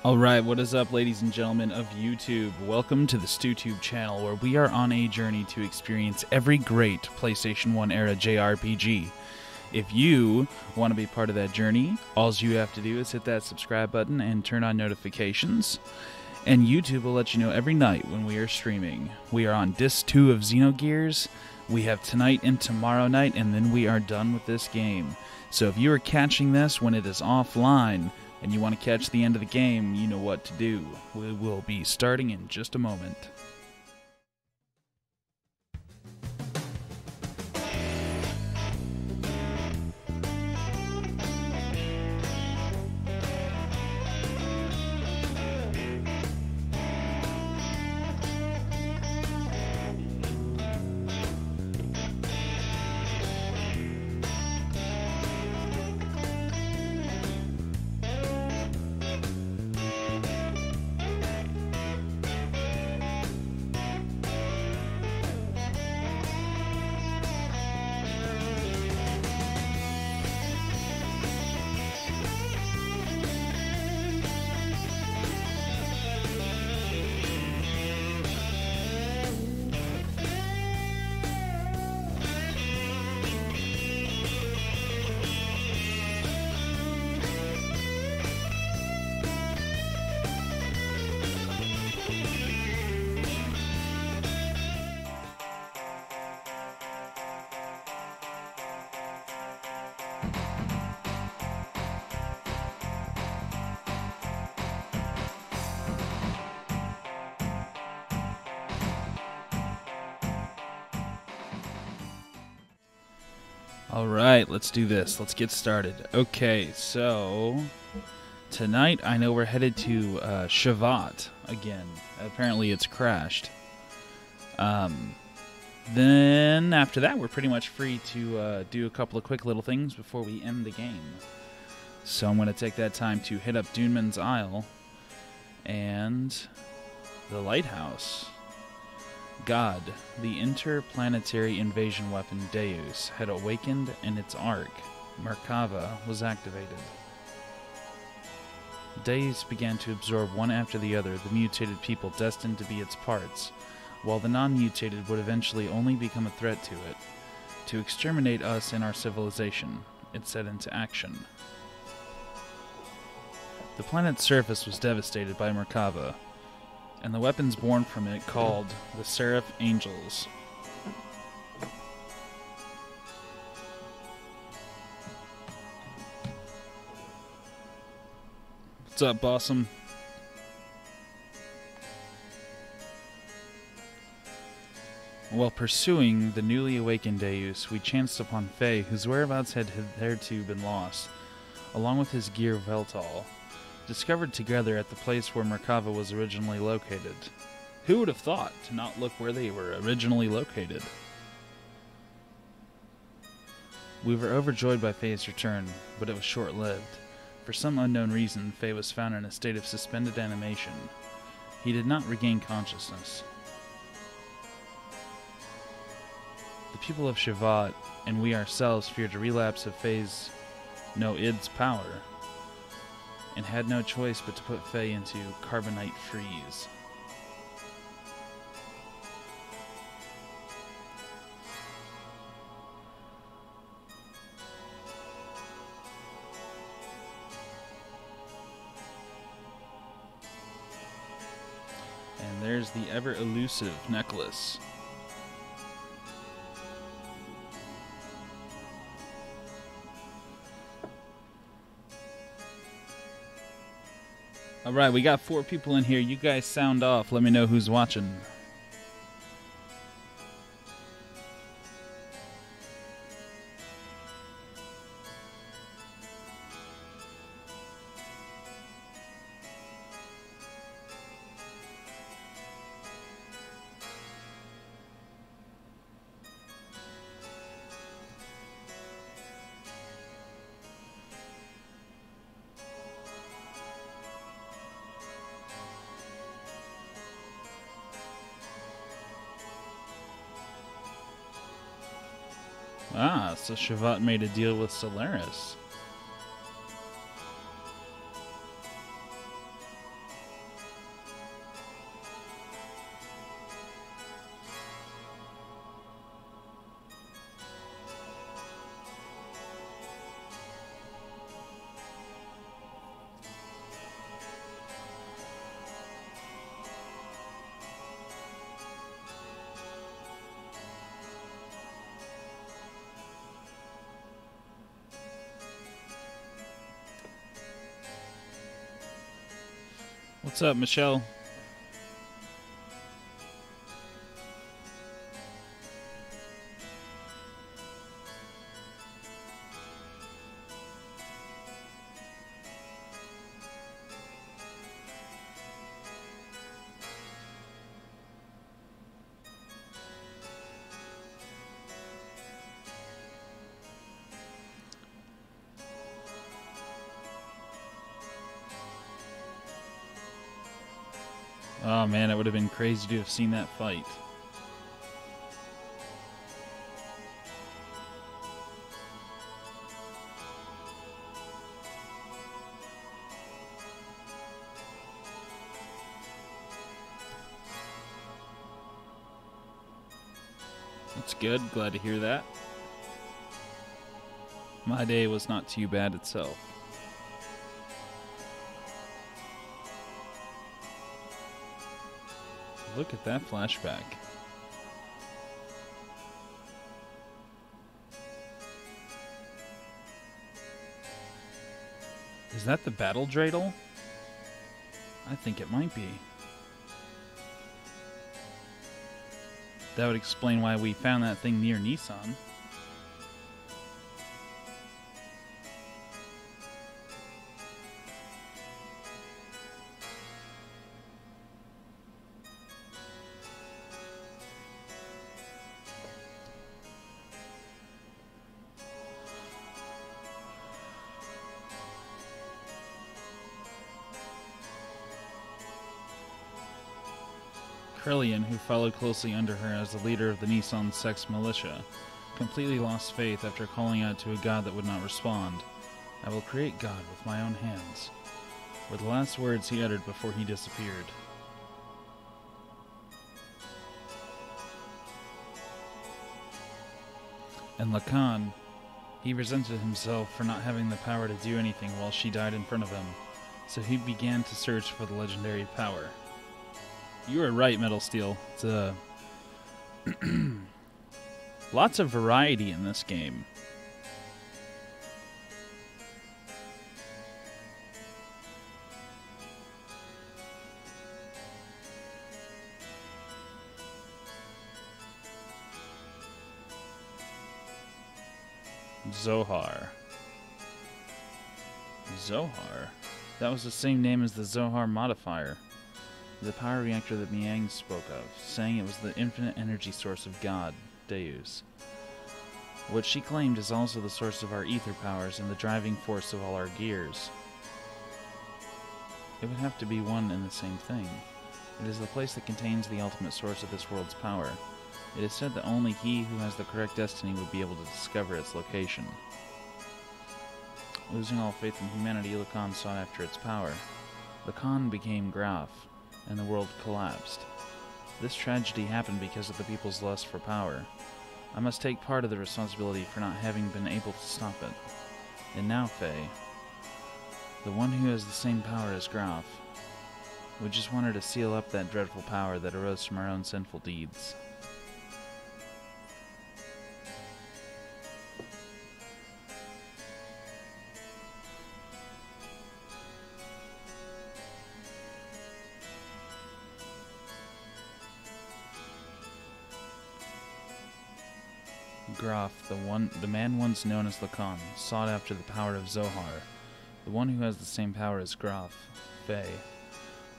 Alright, what is up, ladies and gentlemen of YouTube? Welcome to the StewTube channel, where we are on a journey to experience every great PlayStation 1 era JRPG. If you want to be part of that journey, all you have to do is hit that subscribe button and turn on notifications. And YouTube will let you know every night when we are streaming. We are on Disc 2 of Xenogears. We have tonight and tomorrow night, and then we are done with this game. So if you are catching this when it is offline, and you want to catch the end of the game, you know what to do. We will be starting in just a moment. Alright, let's do this. Let's get started. Okay, so tonight I know we're headed to Shevat again. Apparently it's crashed. Then after that we're pretty much free to do a couple of quick little things before we end the game. So I'm going to take that time to hit up Duneman's Isle and the lighthouse. God, the interplanetary invasion weapon Deus, had awakened and its arc, Merkava, was activated. Deus began to absorb one after the other the mutated people destined to be its parts, while the non-mutated would eventually only become a threat to it. To exterminate us and our civilization, it set into action. The planet's surface was devastated by Merkava, and the weapons born from it called the Seraph Angels. What's up, Bossum? While pursuing the newly awakened Deus, we chanced upon Faye, whose whereabouts had hitherto been lost, along with his gear Veltal, discovered together at the place where Merkava was originally located. Who would have thought to not look where they were originally located? We were overjoyed by Faye's return, but it was short-lived. For some unknown reason, Faye was found in a state of suspended animation. He did not regain consciousness. The people of Shevat and we ourselves feared a relapse of Faye's no-id's power, and had no choice but to put Faye into carbonite freeze. And there's the ever-elusive necklace. Alright, we got 4 people in here. You guys sound off. Let me know who's watching. Ah, so Shevat made a deal with Solaris. What's up, Michelle? Oh man, it would have been crazy to have seen that fight. That's good, glad to hear that. My day was not too bad itself. Look at that flashback. Is that the battle dreidel? I think it might be. That would explain why we found that thing near Nissan. Krillian, who followed closely under her as the leader of the Nissan sex militia, completely lost faith after calling out to a god that would not respond. "I will create God with my own hands," were the last words he uttered before he disappeared. And Lacan, he resented himself for not having the power to do anything while she died in front of him, so he began to search for the legendary power. You are right, Metal Steel. It's lots of variety in this game. Zohar. Zohar? That was the same name as the Zohar modifier, the power reactor that Miang spoke of, saying it was the infinite energy source of God, Deus. What she claimed is also the source of our ether powers and the driving force of all our gears. It would have to be one and the same thing. It is the place that contains the ultimate source of this world's power. It is said that only he who has the correct destiny would be able to discover its location. Losing all faith in humanity, Lacan sought after its power. Lacan became grahf, and the world collapsed. This tragedy happened because of the people's lust for power. I must take part of the responsibility for not having been able to stop it. And now, Faye, the one who has the same power as grahf, we just want her to seal up that dreadful power that arose from our own sinful deeds. Grahf, the man once known as Lacan, sought after the power of Zohar, the one who has the same power as grahf, Faye.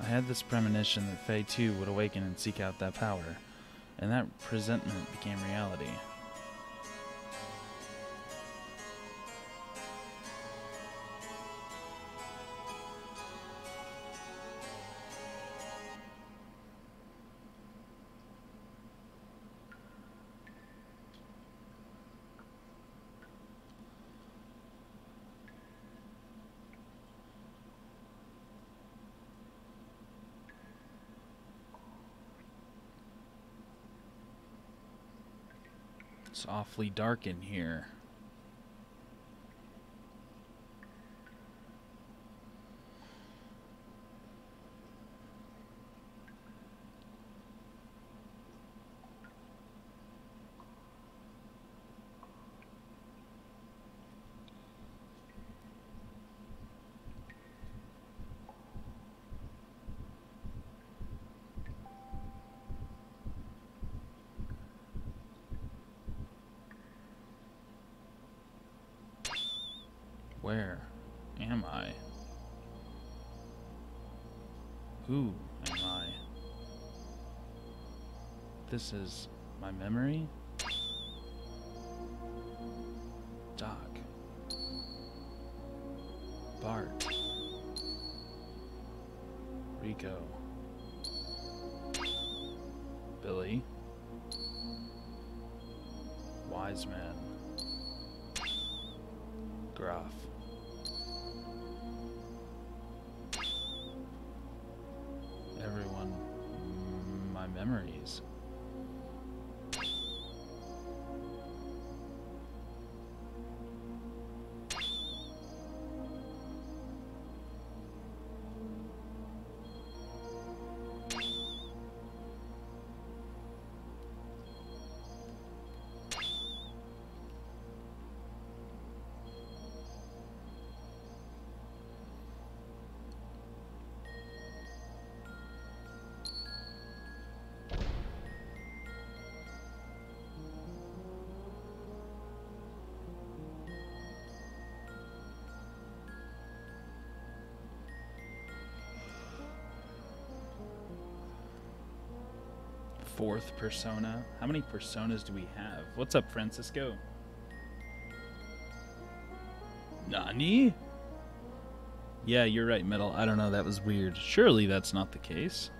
I had this premonition that Faye too would awaken and seek out that power, and that presentiment became reality. It's awfully dark in here. Where am I? Who am I? This is my memory? Doc. Bart. Rico. Billy. Wise Man. Grahf. Everyone. My memories. Fourth persona. How many personas do we have? What's up, Francisco? Nani? Yeah, you're right, Metal. I don't know, that was weird. Surely that's not the case.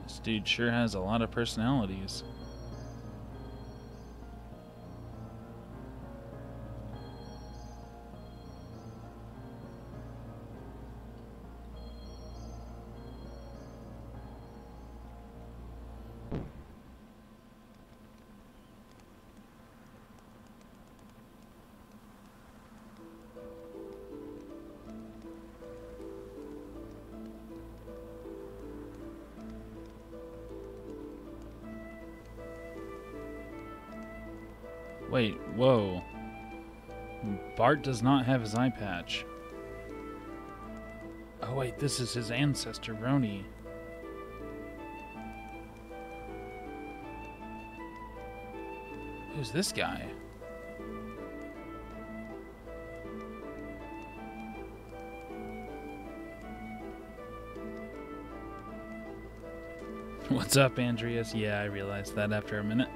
This dude sure has a lot of personalities. Wait, whoa. Bart does not have his eye patch. Oh wait, this is his ancestor, Roni. Who's this guy? What's up, Andreas? Yeah, I realized that after a minute.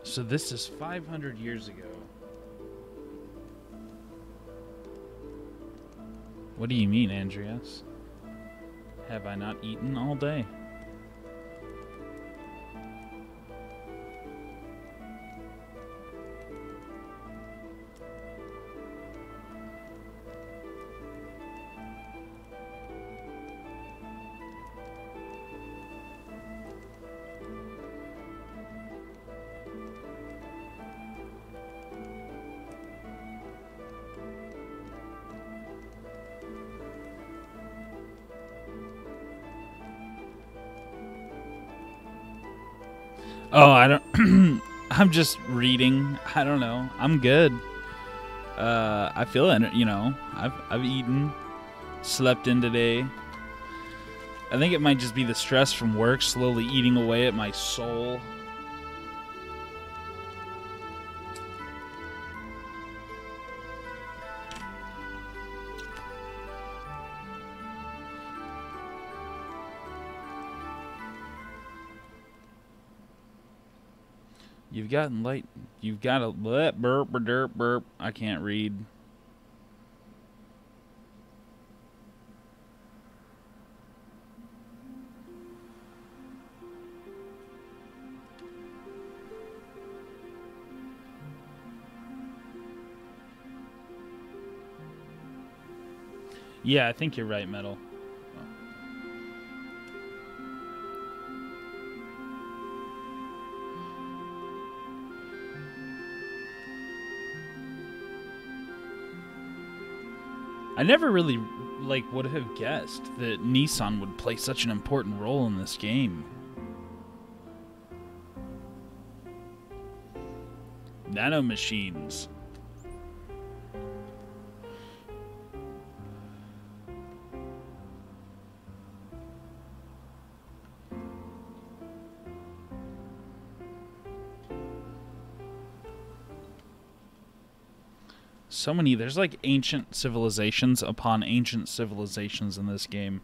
So this is 500 years ago. What do you mean, Andreas? Have I not eaten all day? Oh, I don't... I'm just reading. I don't know. I'm good. I feel it, you know. I've eaten, slept in today. I think it might just be the stress from work slowly eating away at my soul. You've gotten light. You've got a burp, burp, burp. I can't read. Yeah, I think you're right, Metal. I never really, would have guessed that Nissan would play such an important role in this game. Nanomachines. So many, there's like ancient civilizations upon ancient civilizations in this game.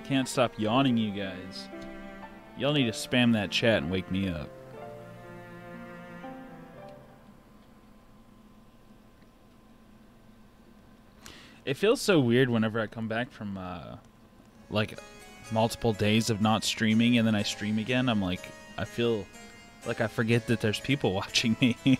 Can't stop yawning, you guys. Y'all need to spam that chat and wake me up. It feels so weird whenever I come back from like multiple days of not streaming and then I stream again. I'm like, I feel like I forget that there's people watching me.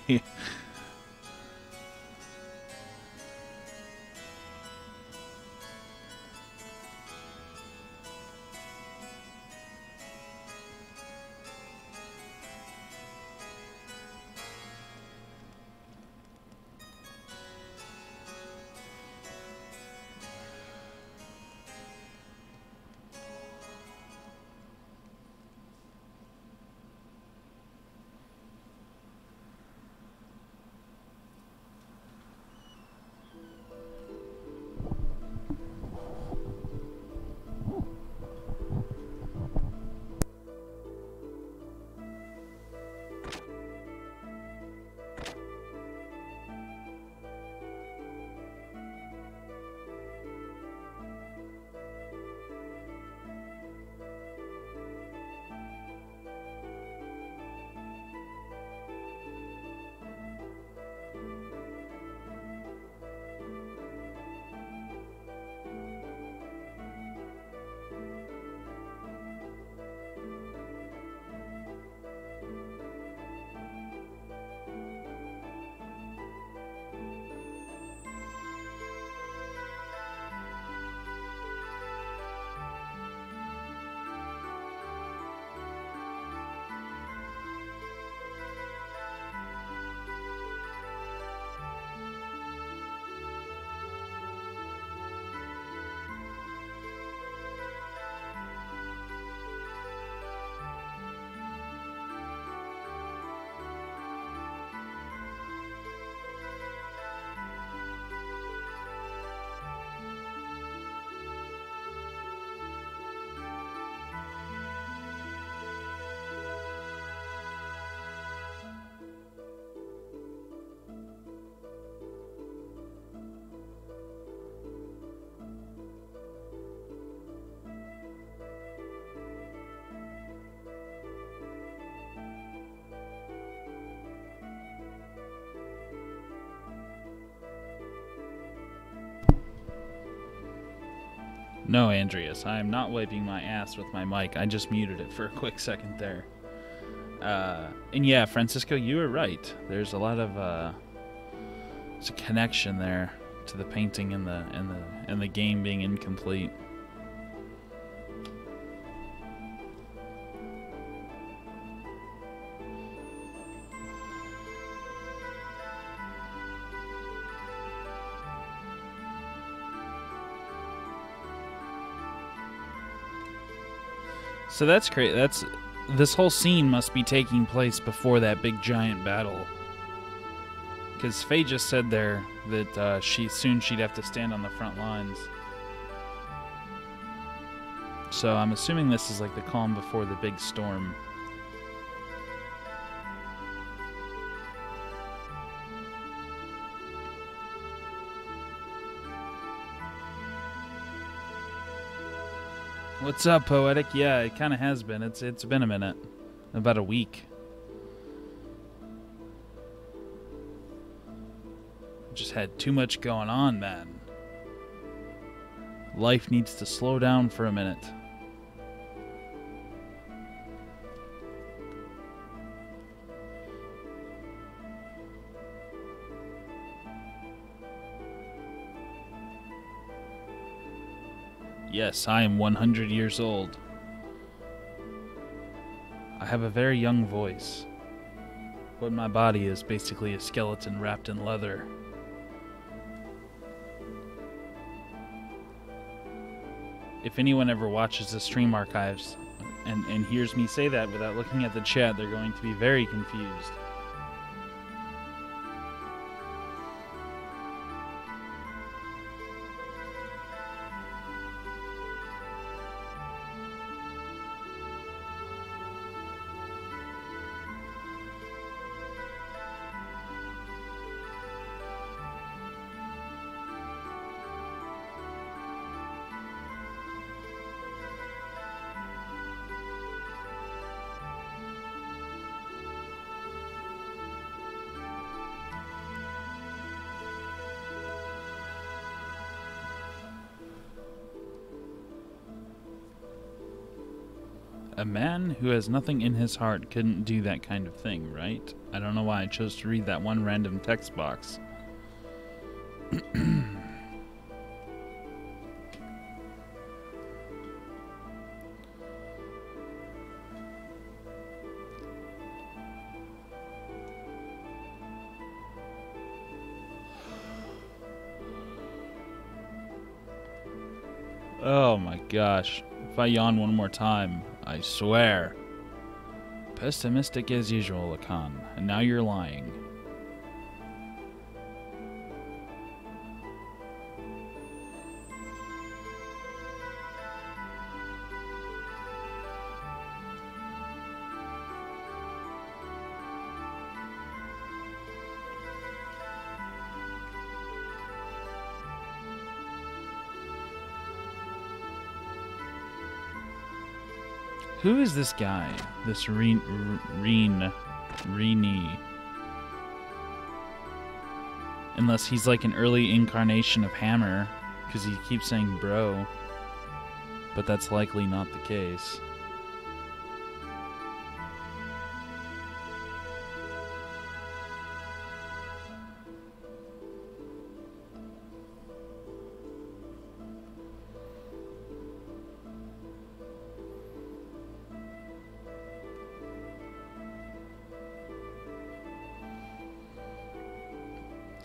No, Andreas, I am not wiping my ass with my mic. I just muted it for a quick second there. And yeah, Francisco, you were right. There's a lot of there's a connection there to the painting and the game being incomplete. So that's great. This whole scene must be taking place before that big giant battle. Because Faye just said there that she'd have to stand on the front lines. So I'm assuming this is like the calm before the big storm. What's up, Poetic? Yeah, it kind of has been. It's been a minute. About a week. Just had too much going on, man. Life needs to slow down for a minute. Yes, I am 100 years old. I have a very young voice, but my body is basically a skeleton wrapped in leather. If anyone ever watches the stream archives and hears me say that without looking at the chat, they're going to be very confused. A man who has nothing in his heart couldn't do that kind of thing, right? I don't know why I chose to read that one random text box. Oh my gosh. If I yawn one more time, I swear. Pessimistic as usual, Lacan. And now you're lying. Who is this guy? This Reenie. Unless he's like an early incarnation of Hammer, because he keeps saying bro. But that's likely not the case.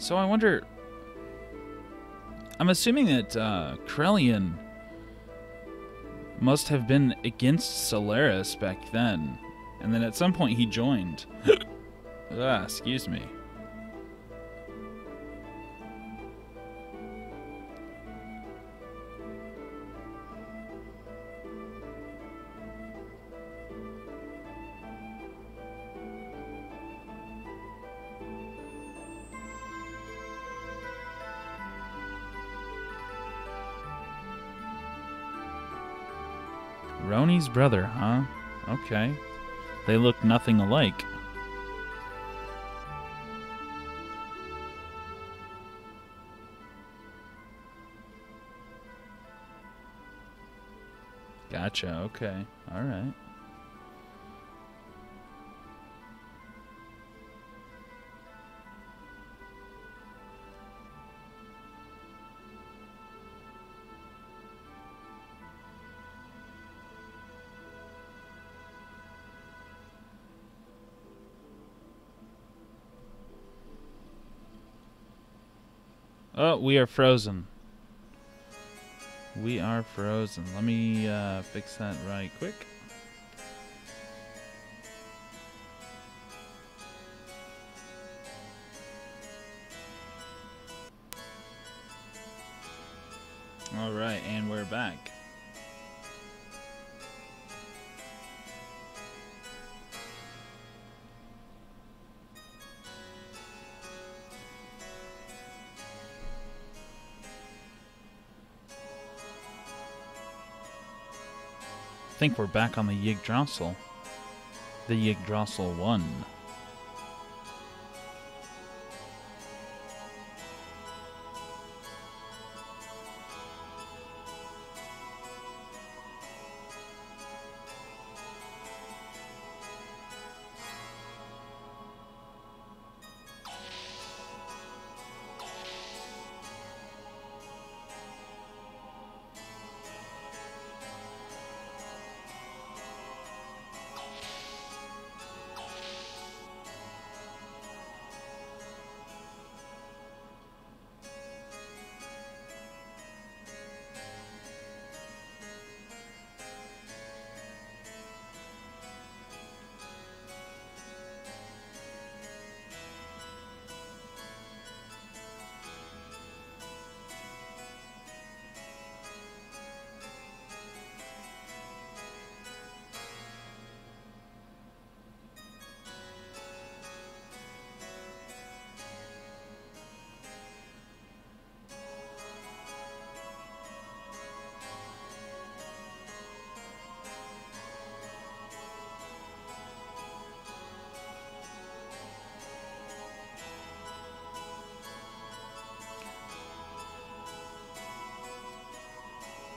So I wonder... I'm assuming that Krellian must have been against Solaris back then. And then at some point he joined. Excuse me. Roni's brother, huh? Okay. They look nothing alike. Gotcha, okay. Alright. Oh, we are frozen. We are frozen. Let me fix that right quick. Alright, and we're back. I think we're back on the Yggdrasil. The Yggdrasil 1.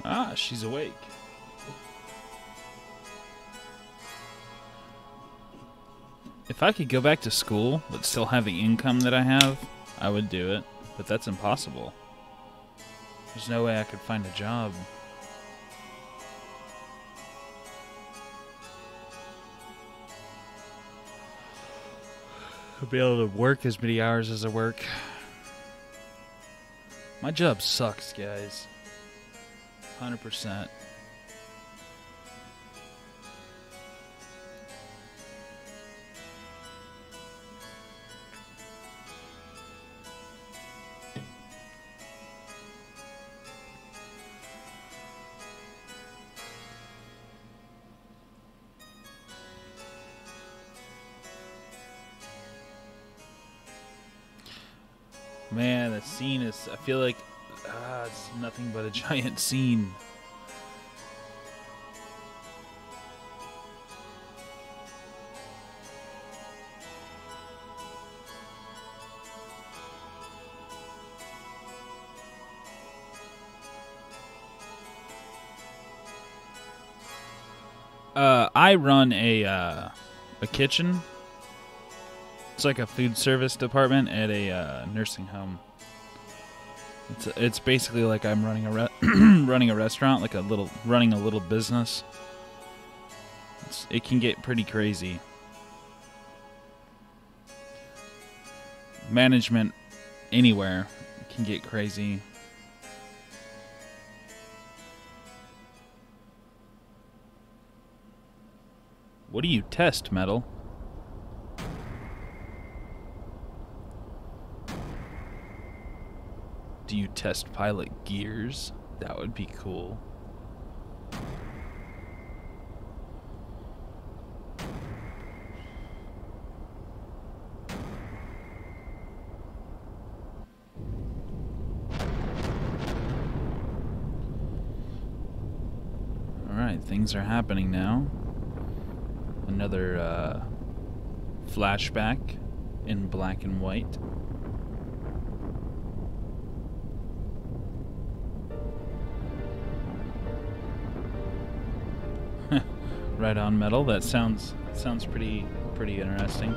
Ah, she's awake. If I could go back to school, but still have the income that I have, I would do it. But that's impossible. There's no way I could find a job. I'll be able to work as many hours as I work. My job sucks, guys. 100%. Man, that scene is, I feel like it's nothing but a giant scene. I run a kitchen. It's like a food service department at a nursing home. It's basically like I'm running a running a restaurant, like running a little business. It can get pretty crazy. Management anywhere can get crazy. What do you test, Metal? Do you test pilot gears? That would be cool. Alright, things are happening now. Another flashback in black and white. Right on, Metal. That sounds pretty interesting.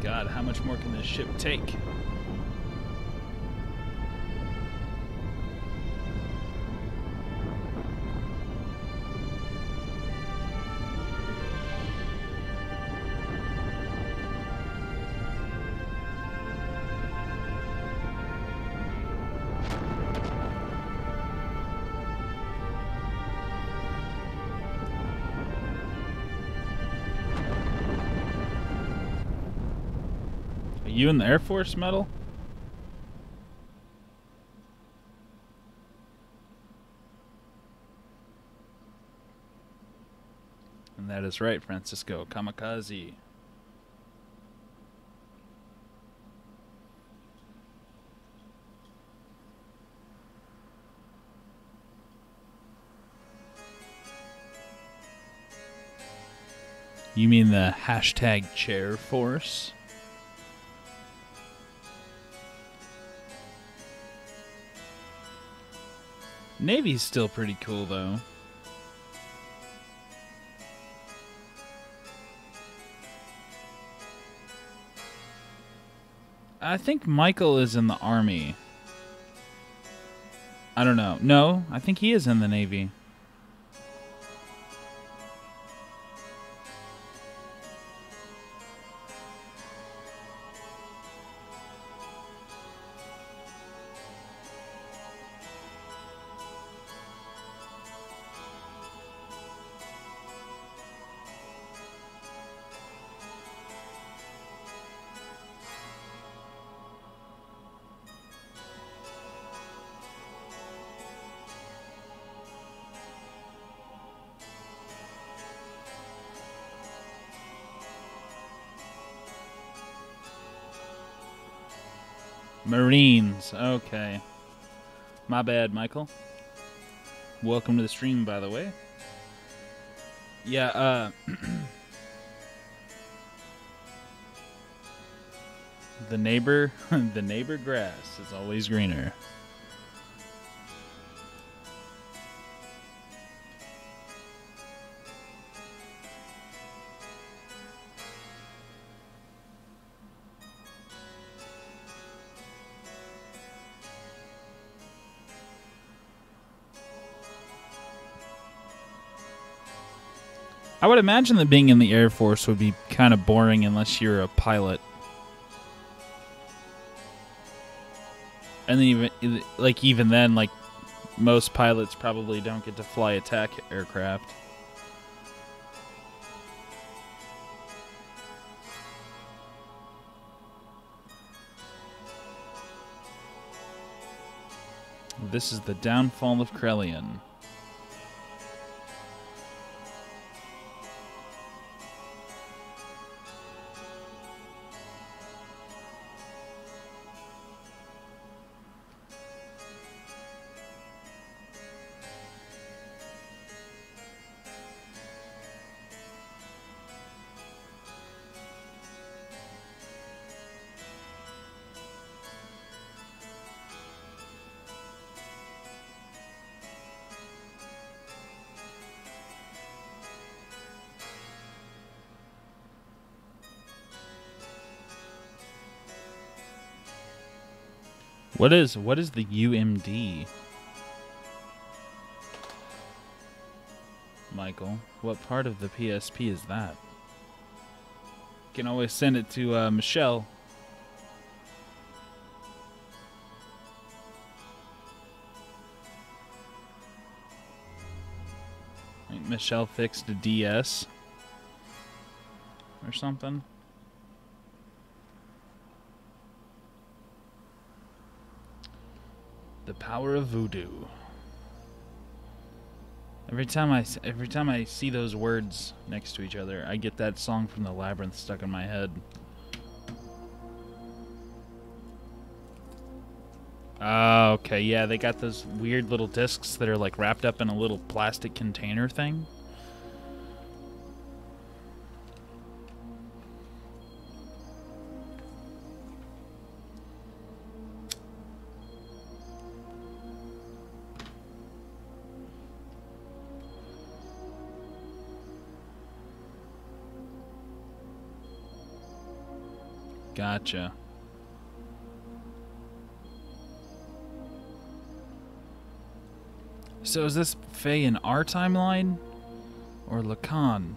God, how much more can this ship take? You in the Air Force medal? And that is right, Francisco. Kamikaze. You mean the hashtag chair force? Navy's still pretty cool, though. I think Michael is in the Army. I don't know. No, I think he is in the Navy. Marines. Okay. My bad, Michael. Welcome to the stream, by the way. Yeah, the neighbor grass is always greener. I would imagine that being in the Air Force would be kind of boring unless you're a pilot. And then even then, most pilots probably don't get to fly attack aircraft. This is the downfall of Krelian. What is the UMD? Michael, what part of the PSP is that? You can always send it to Michelle. I think Michelle fixed a DS or something. The power of voodoo. Every time I see those words next to each other, I get that song from the Labyrinth stuck in my head. Oh, okay, yeah, they got those weird little discs that are like wrapped up in a little plastic container thing. Gotcha. So is this Faye in our timeline? Or Lacan?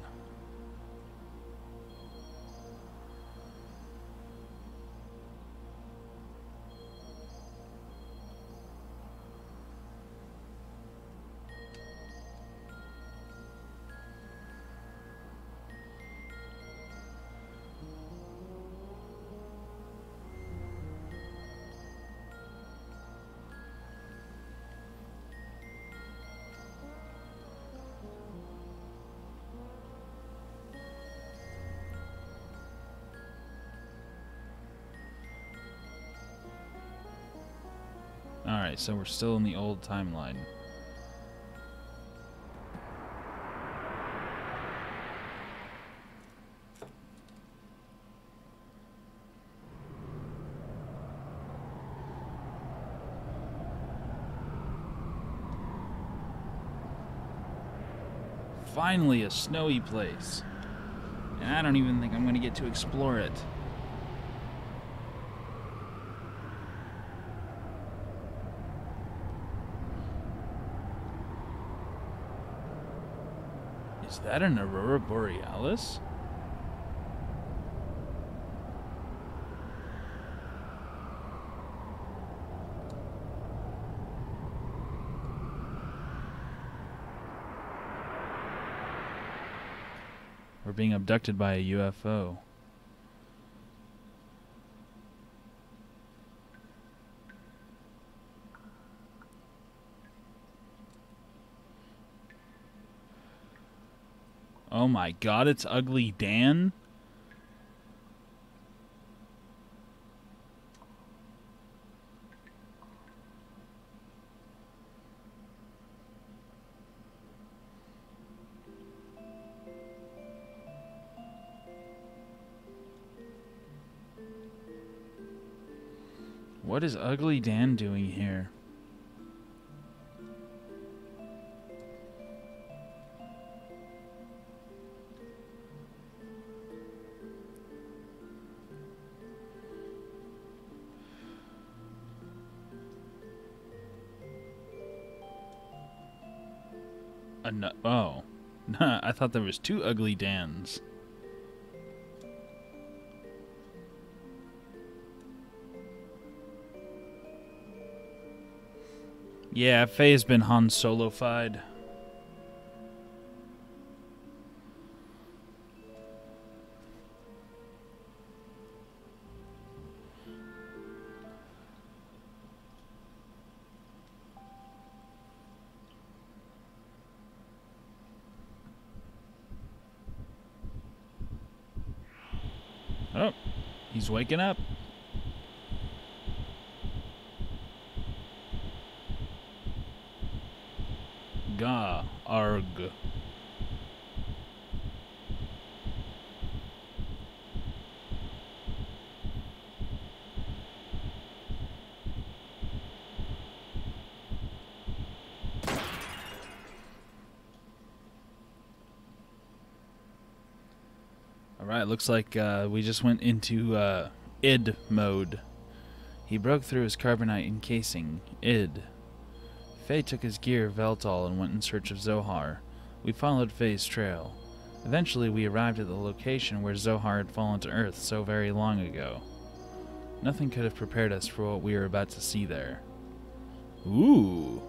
Alright, so we're still in the old timeline. Finally, a snowy place. And I don't even think I'm going to get to explore it. Is that an Aurora Borealis? We're being abducted by a UFO. Oh my god, it's Ugly Dan? What is Ugly Dan doing here? Oh. I thought there was two Ugly Dans. Yeah, Faye's been Han Solo-fied. Oh, he's waking up. Ga, arg. Alright, looks like we just went into id mode. He broke through his carbonite encasing. Id. Faye took his gear, Veltol, and went in search of Zohar. We followed Faye's trail. Eventually, we arrived at the location where Zohar had fallen to Earth so very long ago. Nothing could have prepared us for what we were about to see there. Ooh!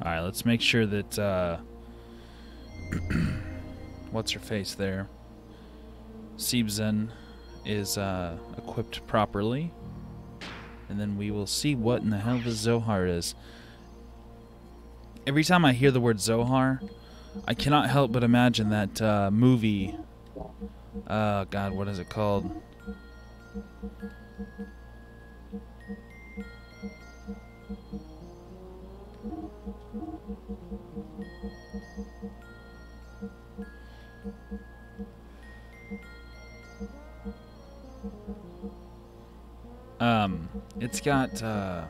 Alright, let's make sure that, what's her face there? Siebzen is, equipped properly. And then we will see what in the hell this Zohar is. Every time I hear the word Zohar, I cannot help but imagine that, movie. God, what is it called? It's got the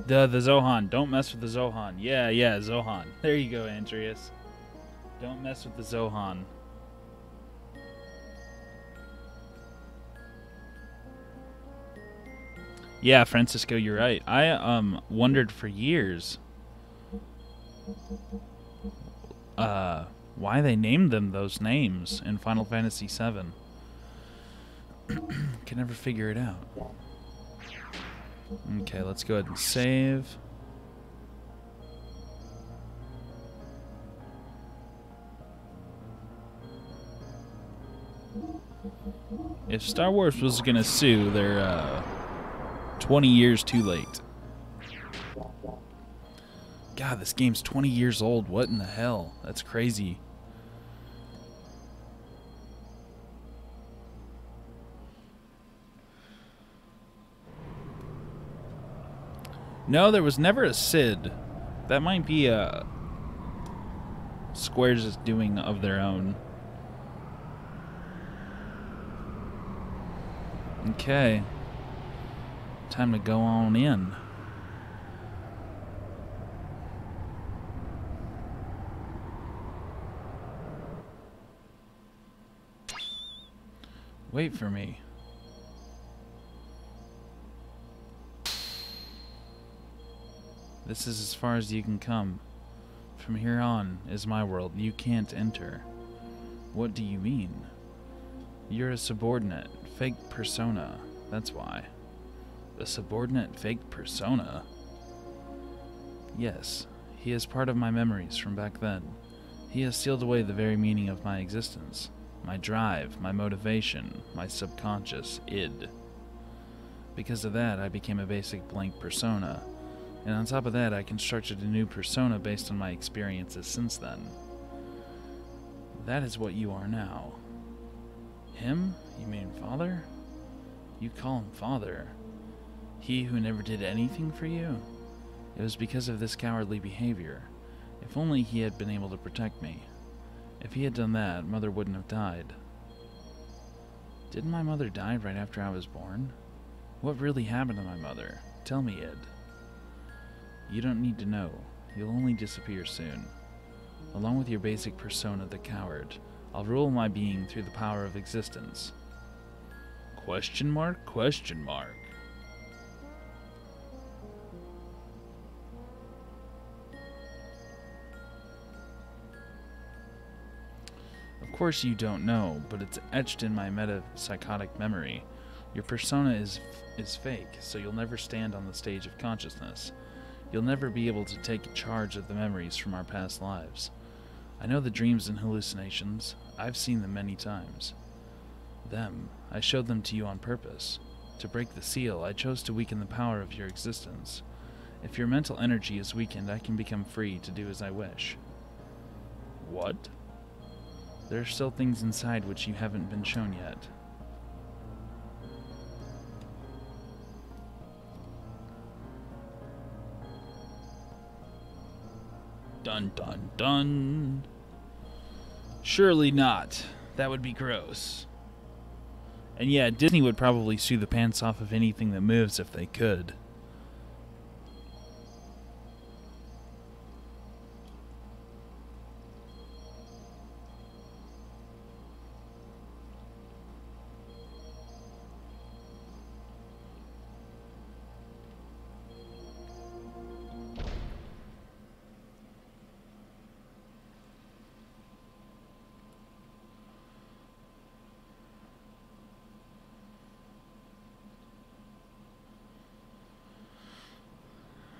Zohan. Don't mess with the Zohan. Yeah, Zohan. There you go, Andreas. Don't mess with the Zohan. Yeah, Francisco, you're right. I wondered for years why they named them those names in Final Fantasy VII. Can never figure it out. Okay, let's go ahead and save. If Star Wars was gonna sue, they're 20 years too late. God, this game's 20 years old. What in the hell? That's crazy. No, there was never a Sid. That might be Square's is doing of their own. Okay. Time to go on in. Wait for me. This is as far as you can come. From here on is my world. You can't enter. What do you mean? You're a subordinate, fake persona. That's why. A subordinate fake persona? Yes, he is part of my memories from back then. He has sealed away the very meaning of my existence. My drive, my motivation, my subconscious id. Because of that, I became a basic blank persona. And on top of that, I constructed a new persona based on my experiences since then. That is what you are now. Him? You mean father? You call him father. He who never did anything for you? It was because of this cowardly behavior. If only he had been able to protect me. If he had done that, Mother wouldn't have died. Didn't my mother die right after I was born? What really happened to my mother? Tell me, Ed. You don't need to know. You'll only disappear soon. Along with your basic persona, the coward, I'll rule my being through the power of existence. Question mark? Question mark. Of course you don't know, but it's etched in my metapsychotic memory. Your persona is fake, so you'll never stand on the stage of consciousness. You'll never be able to take charge of the memories from our past lives. I know the dreams and hallucinations. I've seen them many times. I showed them to you on purpose. To break the seal, I chose to weaken the power of your existence. If your mental energy is weakened, I can become free to do as I wish. What? There are still things inside which you haven't been shown yet. Dun dun dun. Surely not. That would be gross. And yeah, Disney would probably sue the pants off of anything that moves if they could.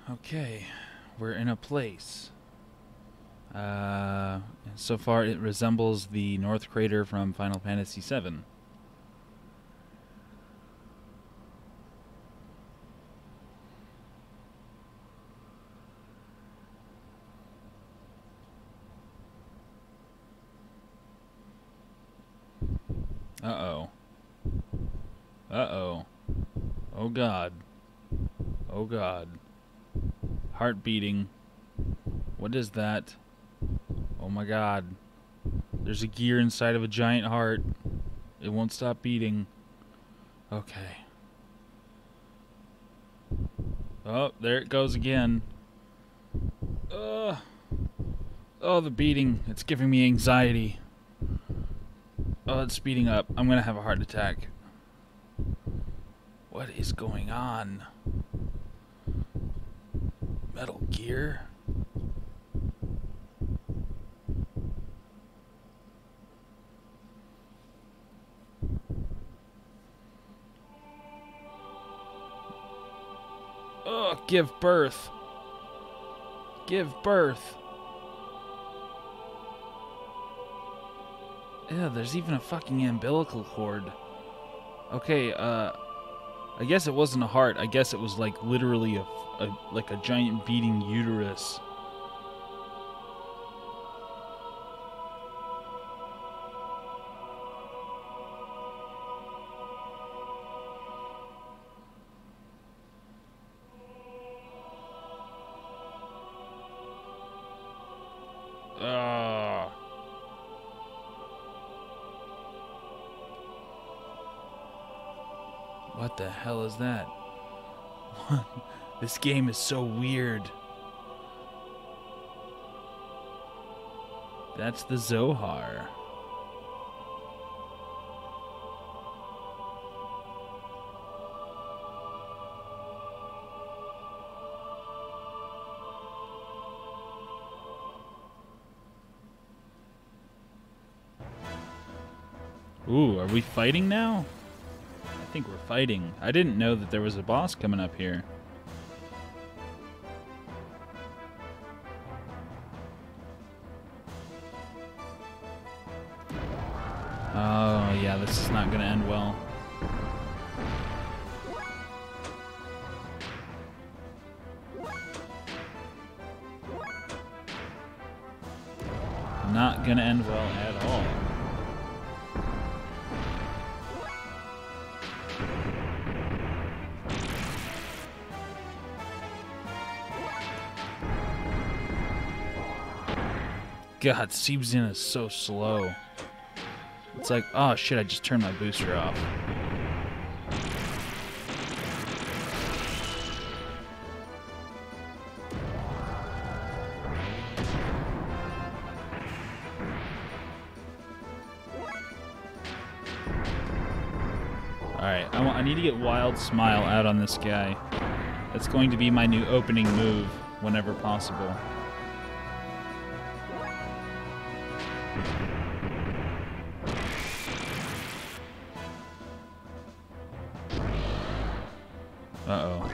Okay, we're in a place. So far it resembles the North Crater from Final Fantasy VII. Uh-oh. Uh-oh. Oh God. Oh God. Heart beating. What is that? Oh my God. There's a gear inside of a giant heart. It won't stop beating. Okay. Oh, there it goes again. Oh, the beating. It's giving me anxiety. Oh, it's speeding up. I'm gonna have a heart attack. What is going on? Metal Gear? Oh, give birth. Give birth. Yeah, there's even a fucking umbilical cord. Okay, I guess it wasn't a heart. I guess it was like literally a giant beating uterus. What the hell is that? This game is so weird. That's the Zohar. Ooh, are we fighting now? I think we're fighting. I didn't know that there was a boss coming up here. Oh, yeah, this is not going to end well. Not going to end well at all. God, Seebzin is so slow. It's like, oh shit, I just turned my booster off. Alright, I need to get Wild Smile out on this guy. That's going to be my new opening move whenever possible. Uh-oh.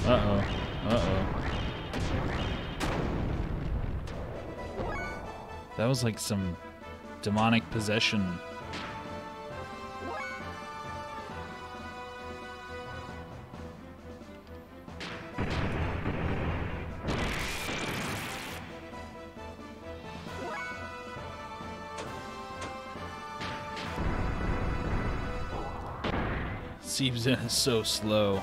Uh-oh. Uh-oh. That was like some demonic possession. Seebzin is so slow.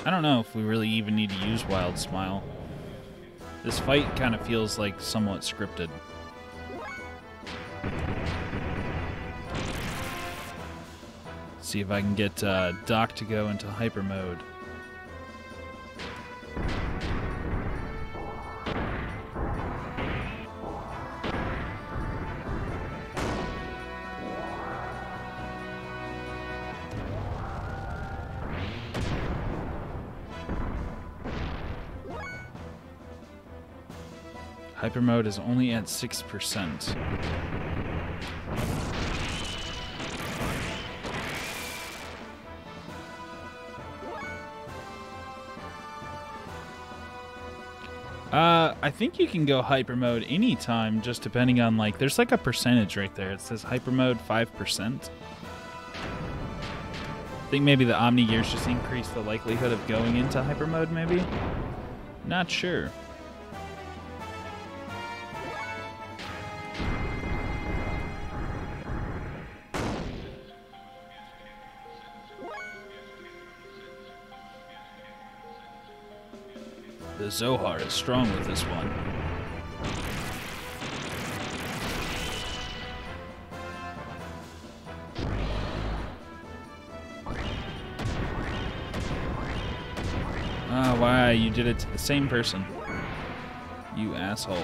I don't know if we really even need to use Wild Smile. This fight kind of feels like somewhat scripted. See if I can get Doc to go into hyper mode. Hyper mode is only at 6%. I think you can go hyper mode anytime, just depending on, like, there's like a percentage right there. It says hyper mode 5%. I think maybe the Xenogears just increase the likelihood of going into hyper mode, maybe? Not sure. The Zohar is strong with this one. Ah, why? You did it to the same person. You asshole.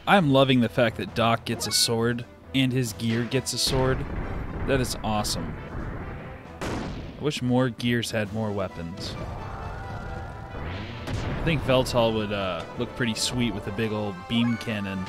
I'm loving the fact that Doc gets a sword and his gear gets a sword. That is awesome. I wish more gears had more weapons. I think Veltal would look pretty sweet with a big old beam cannon.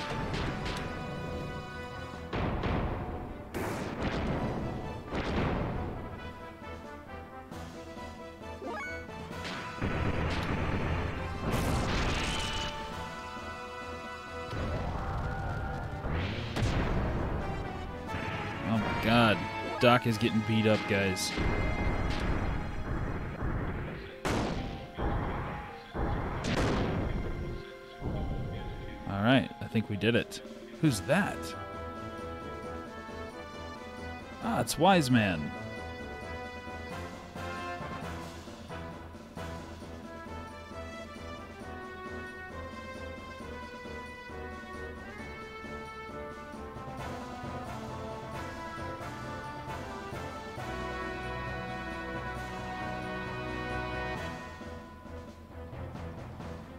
Oh my god, Doc is getting beat up, guys. Alright, I think we did it. Who's that? Ah, it's Wise Man.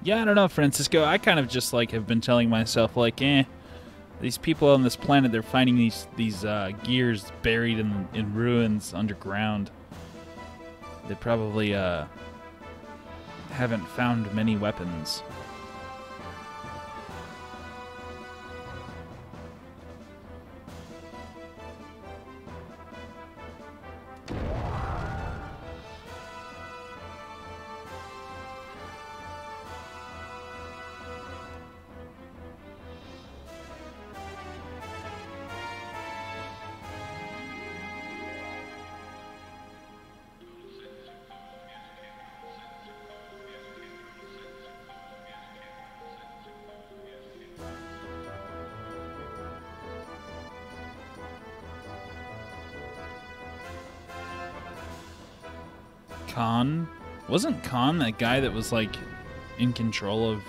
Yeah, I don't know, Francisco. I kind of just like have been telling myself, like, these people on this planet, they're finding these gears buried in ruins underground. They probably haven't found many weapons. Khan? Wasn't Khan that guy that was, like, in control of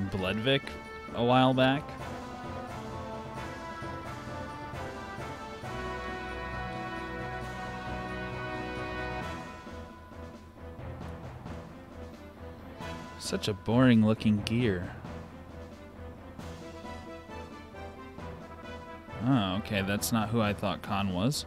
Bloodvik a while back? Such a boring looking gear. Oh, okay, that's not who I thought Khan was.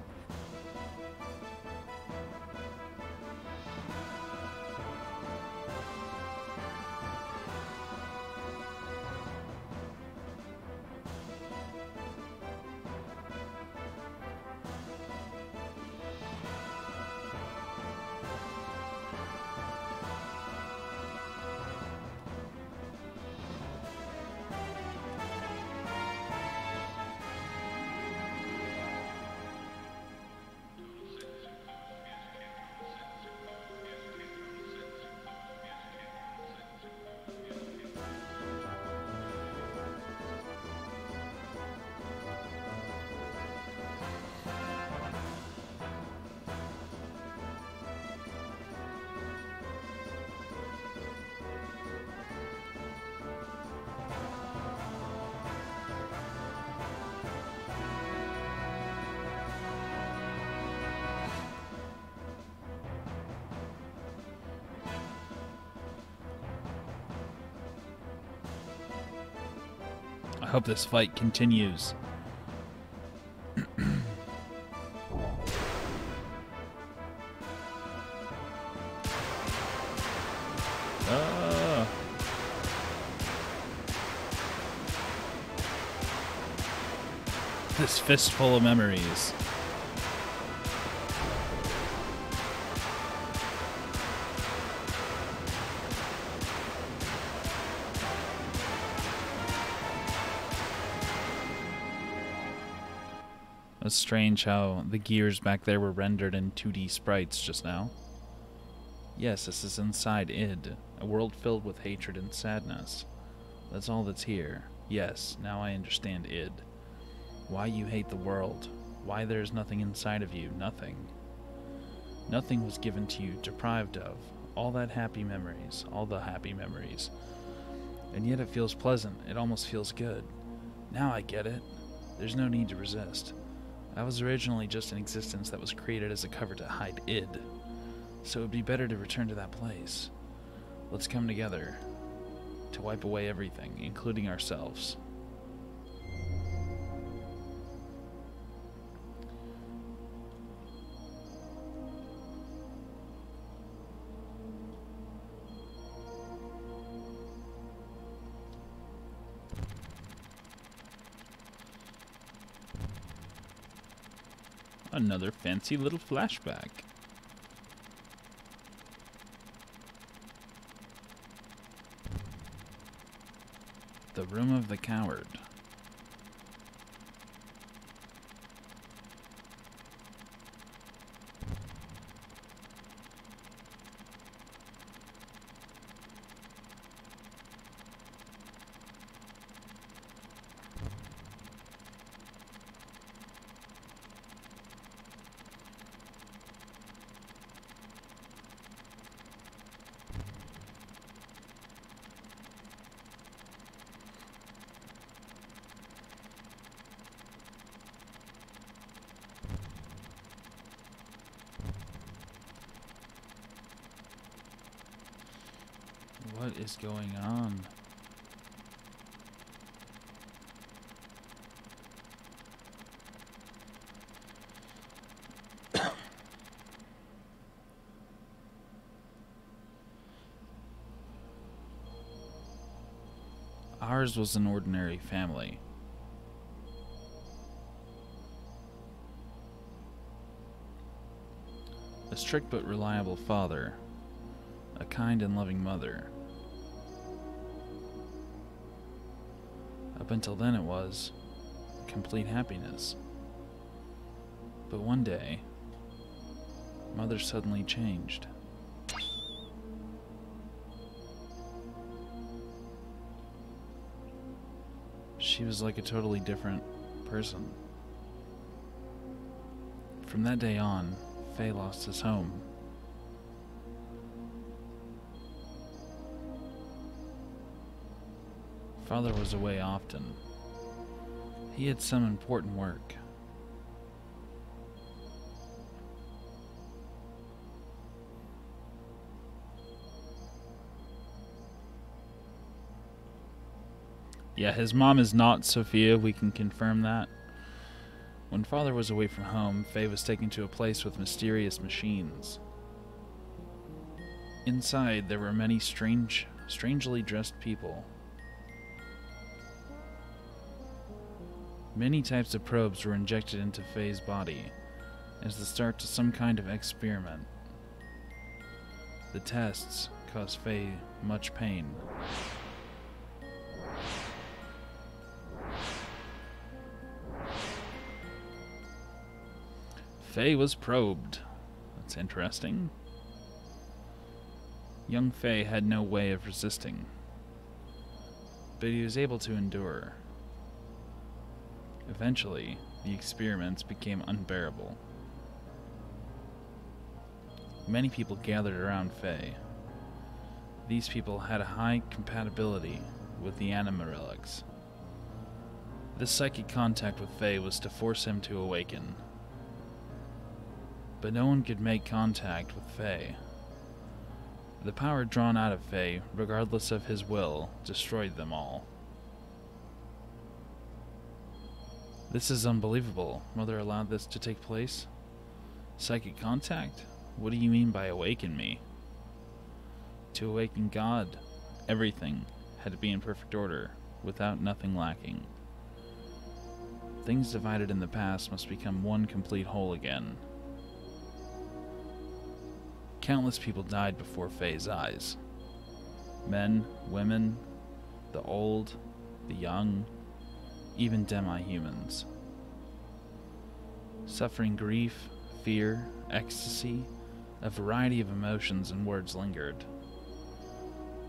I hope this fight continues. This fistful of memories. It's strange how the gears back there were rendered in 2D sprites just now. Yes, this is inside id, a world filled with hatred and sadness. That's all that's here. Yes, now I understand id. Why you hate the world. Why there's nothing inside of you. Nothing. Nothing was given to you, deprived of. All that happy memories. All the happy memories. And yet it feels pleasant. It almost feels good. Now I get it. There's no need to resist. I was originally just an existence that was created as a cover to hide id. So it would be better to return to that place. Let's come together to wipe away everything, including ourselves. Another fancy little flashback. The Room of the Coward. What is going on? Ours was an ordinary family. A strict but reliable father, a kind and loving mother. Up until then it was complete happiness. But one day, Mother suddenly changed. She was like a totally different person. From that day on, Faye lost his home. Father was away often. He had some important work. Yeah, his mom is not Sophia, we can confirm that. When Father was away from home, Faye was taken to a place with mysterious machines. Inside, there were many strangely dressed people. Many types of probes were injected into Faye's body as the start to some kind of experiment. The tests caused Faye much pain. Faye was probed. That's interesting. Young Faye had no way of resisting, but he was able to endure. Eventually, the experiments became unbearable. Many people gathered around Faye. These people had a high compatibility with the animarelics. This psychic contact with Faye was to force him to awaken. But no one could make contact with Faye. The power drawn out of Faye, regardless of his will, destroyed them all. This is unbelievable. Mother allowed this to take place? Psychic contact? What do you mean by awaken me? To awaken God, everything had to be in perfect order, without nothing lacking. Things divided in the past must become one complete whole again. Countless people died before Faye's eyes. Men, women, the old, the young, even demi-humans. Suffering grief, fear, ecstasy, a variety of emotions and words lingered,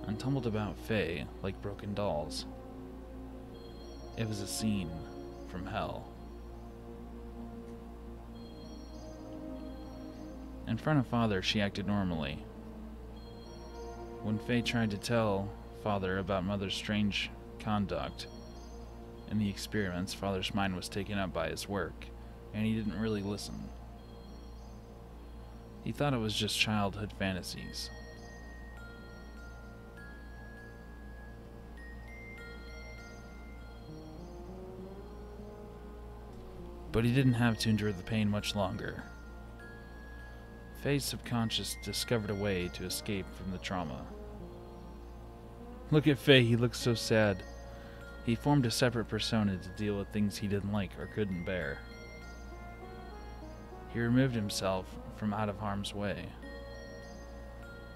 and tumbled about Faye like broken dolls. It was a scene from hell. In front of Father, she acted normally. When Faye tried to tell Father about Mother's strange conduct, In the experiments, Father's mind was taken up by his work, and he didn't really listen. He thought it was just childhood fantasies. But he didn't have to endure the pain much longer. Faye's subconscious discovered a way to escape from the trauma. Look at Faye, he looks so sad. He formed a separate persona to deal with things he didn't like or couldn't bear. He removed himself from out of harm's way.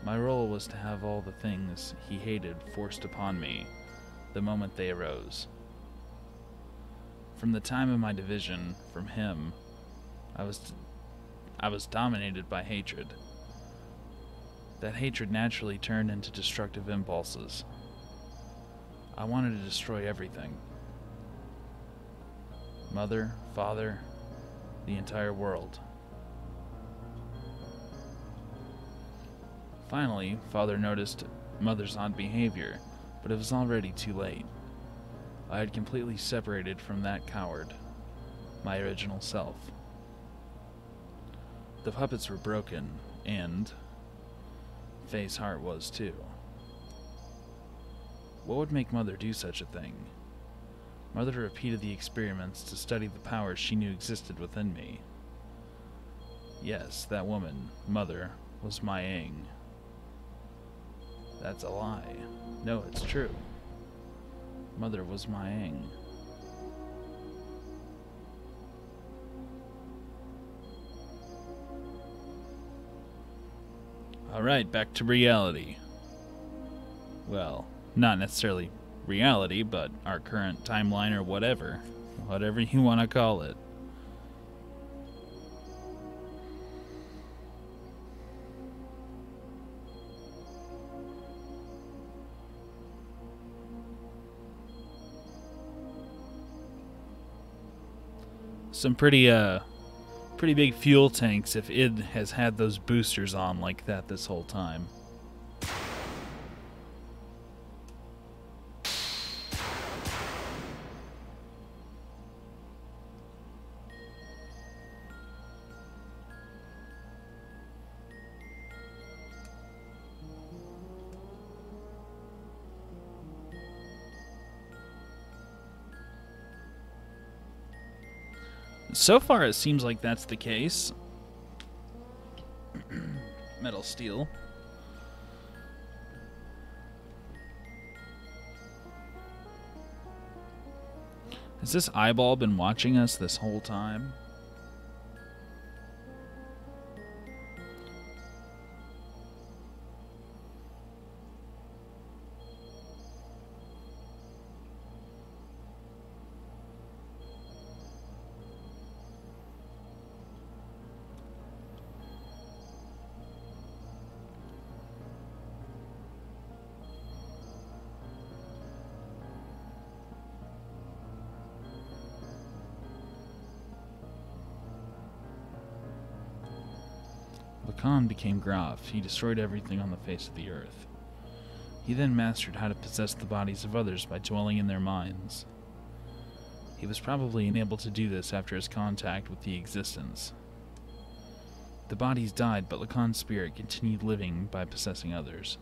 My role was to have all the things he hated forced upon me the moment they arose. From the time of my division from him, I was dominated by hatred. That hatred naturally turned into destructive impulses. I wanted to destroy everything. Mother, father, the entire world. Finally, Father noticed Mother's odd behavior, but it was already too late. I had completely separated from that coward, my original self. The puppets were broken, and Faye's heart was too. What would make Mother do such a thing? Mother repeated the experiments to study the powers she knew existed within me. Yes, that woman, Mother, was my Aang. That's a lie. No, it's true. Mother was my Aang. Alright, back to reality. Well, not necessarily reality, but our current timeline or whatever. Whatever you want to call it. Some pretty big fuel tanks if id has had those boosters on like that this whole time. So far, it seems like that's the case. Metal steel. Has this eyeball been watching us this whole time? Khan became grahf. He destroyed everything on the face of the earth. He then mastered how to possess the bodies of others by dwelling in their minds. He was probably unable to do this after his contact with the existence. The bodies died, but Lacan's spirit continued living by possessing others.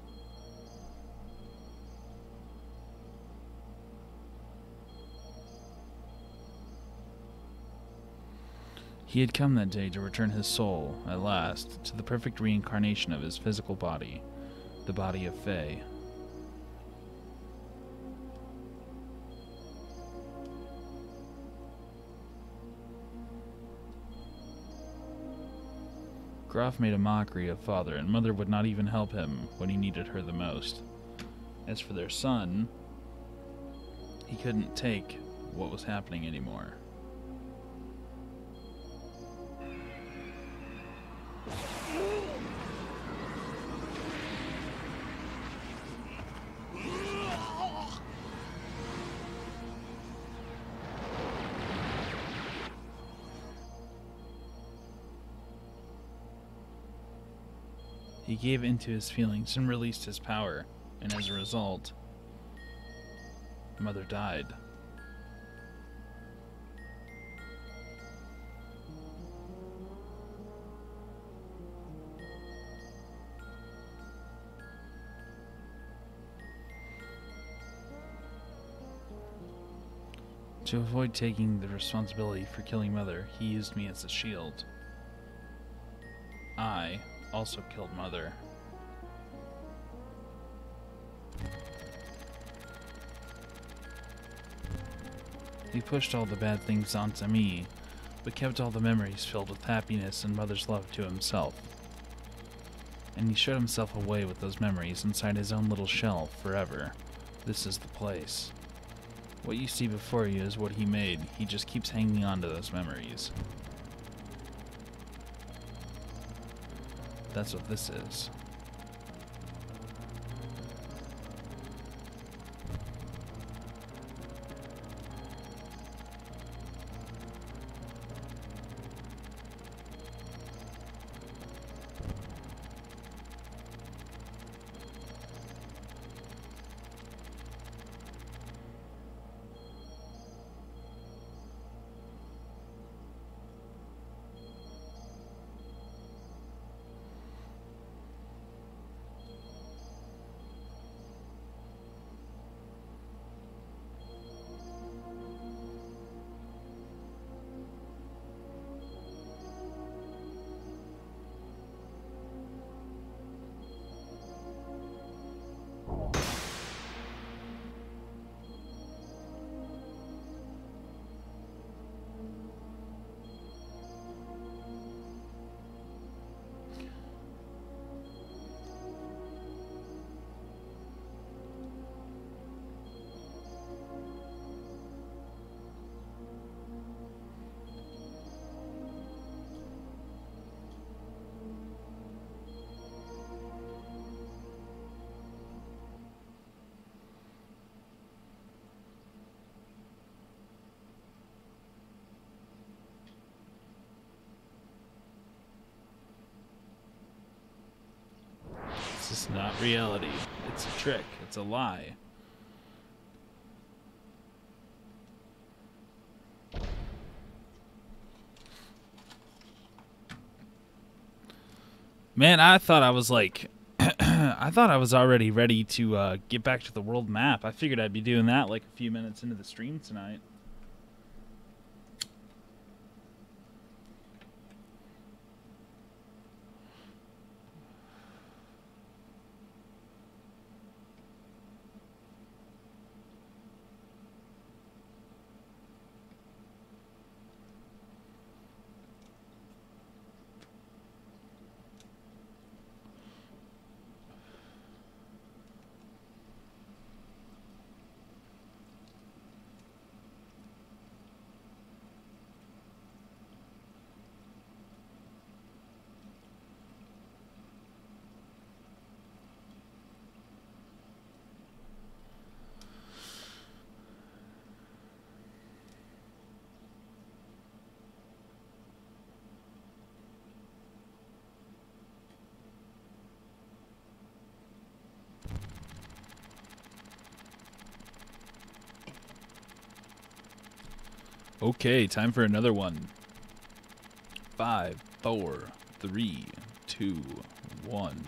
He had come that day to return his soul, at last, to the perfect reincarnation of his physical body, the body of Faye. Grahf made a mockery of Father, and Mother would not even help him when he needed her the most. As for their son, he couldn't take what was happening anymore. He gave into his feelings and released his power, and as a result, Mother died. To avoid taking the responsibility for killing Mother, he used me as a shield. I also killed Mother. He pushed all the bad things onto me, but kept all the memories filled with happiness and Mother's love to himself. And he shut himself away with those memories inside his own little shell forever. This is the place. What you see before you is what he made. He just keeps hanging on to those memories. That's what this is. This is not reality. It's a trick. It's a lie. Man, I thought I was like... I thought I was already ready to get back to the world map. I figured I'd be doing that like a few minutes into the stream tonight. Okay, time for another one. 5, 4, 3, 2, 1.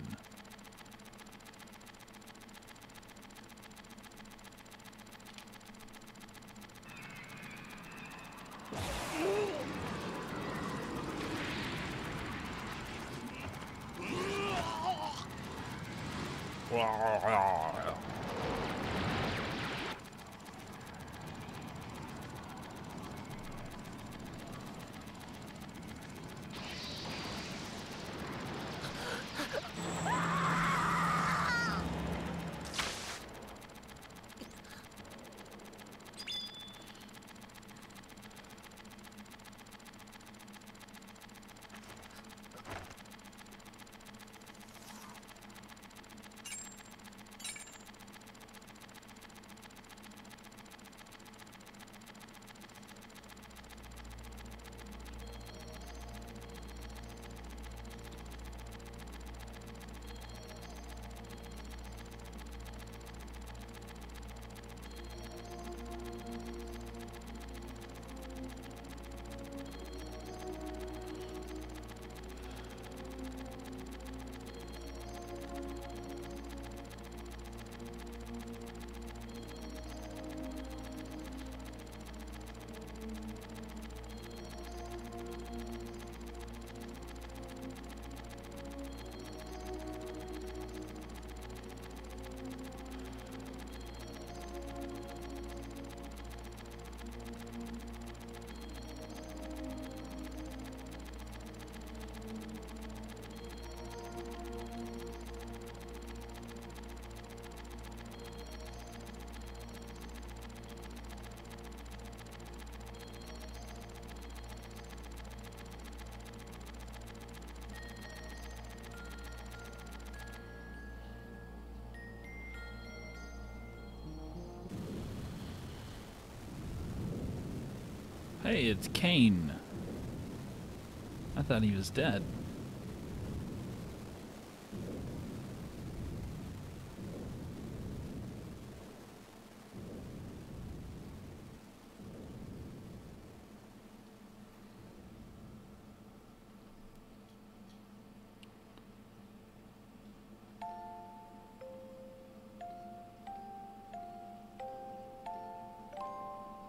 Hey, it's Kane. I thought he was dead.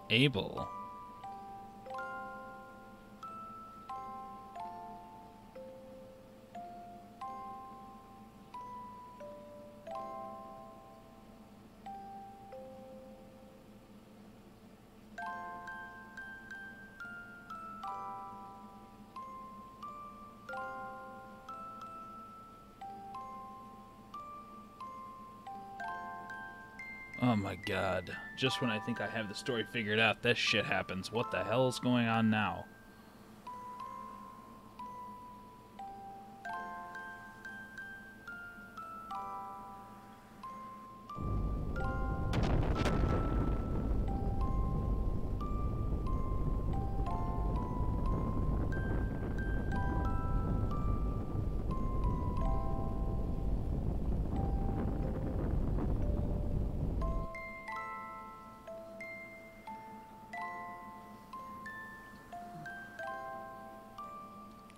Abel. Oh my god. Just when I think I have the story figured out, this shit happens. What the hell is going on now?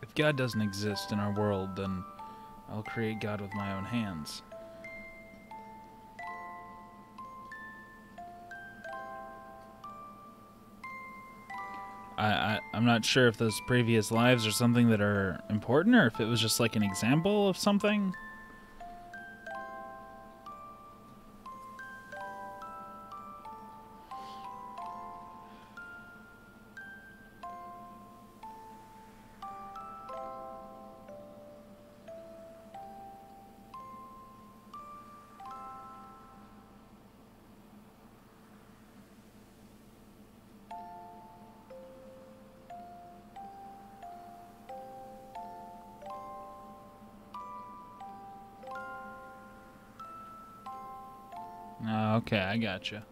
If God doesn't exist in our world, then I'll create God with my own hands. I'm not sure if those previous lives are something that are important, or if it was just like an example of something. Okay, I gotcha.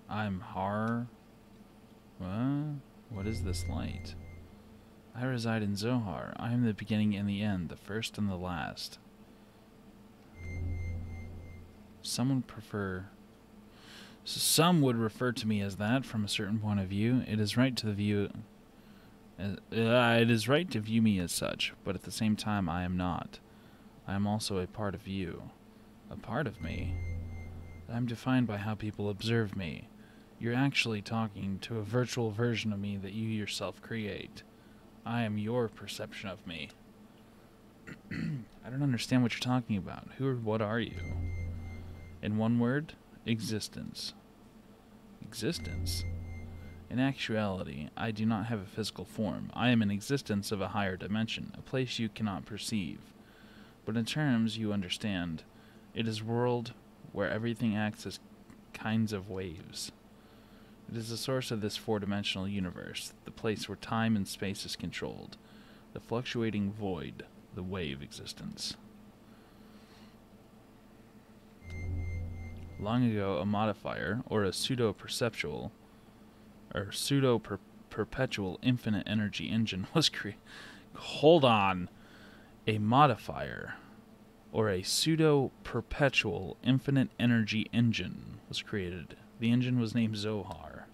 I'm Har. What is this light? I reside in Zohar. I am the beginning and the end, the first and the last. Some would refer to me as that from a certain point of view. It is right to view me as such, but at the same time I am not. I am also a part of you. A part of me. I am defined by how people observe me. You're actually talking to a virtual version of me that you yourself create. I am your perception of me. I don't understand what you're talking about. Who or what are you? In one word, existence. Existence? In actuality, I do not have a physical form. I am an existence of a higher dimension, a place you cannot perceive. But in terms you understand, it is a world where everything acts as kinds of waves. It is the source of this four-dimensional universe, the place where time and space is controlled, the fluctuating void, the wave existence. Long ago, a modifier, or a pseudo-perceptual, or perpetual infinite energy engine was created. Hold on. A modifier, or a pseudo-perpetual infinite energy engine was created. The engine was named Zohar.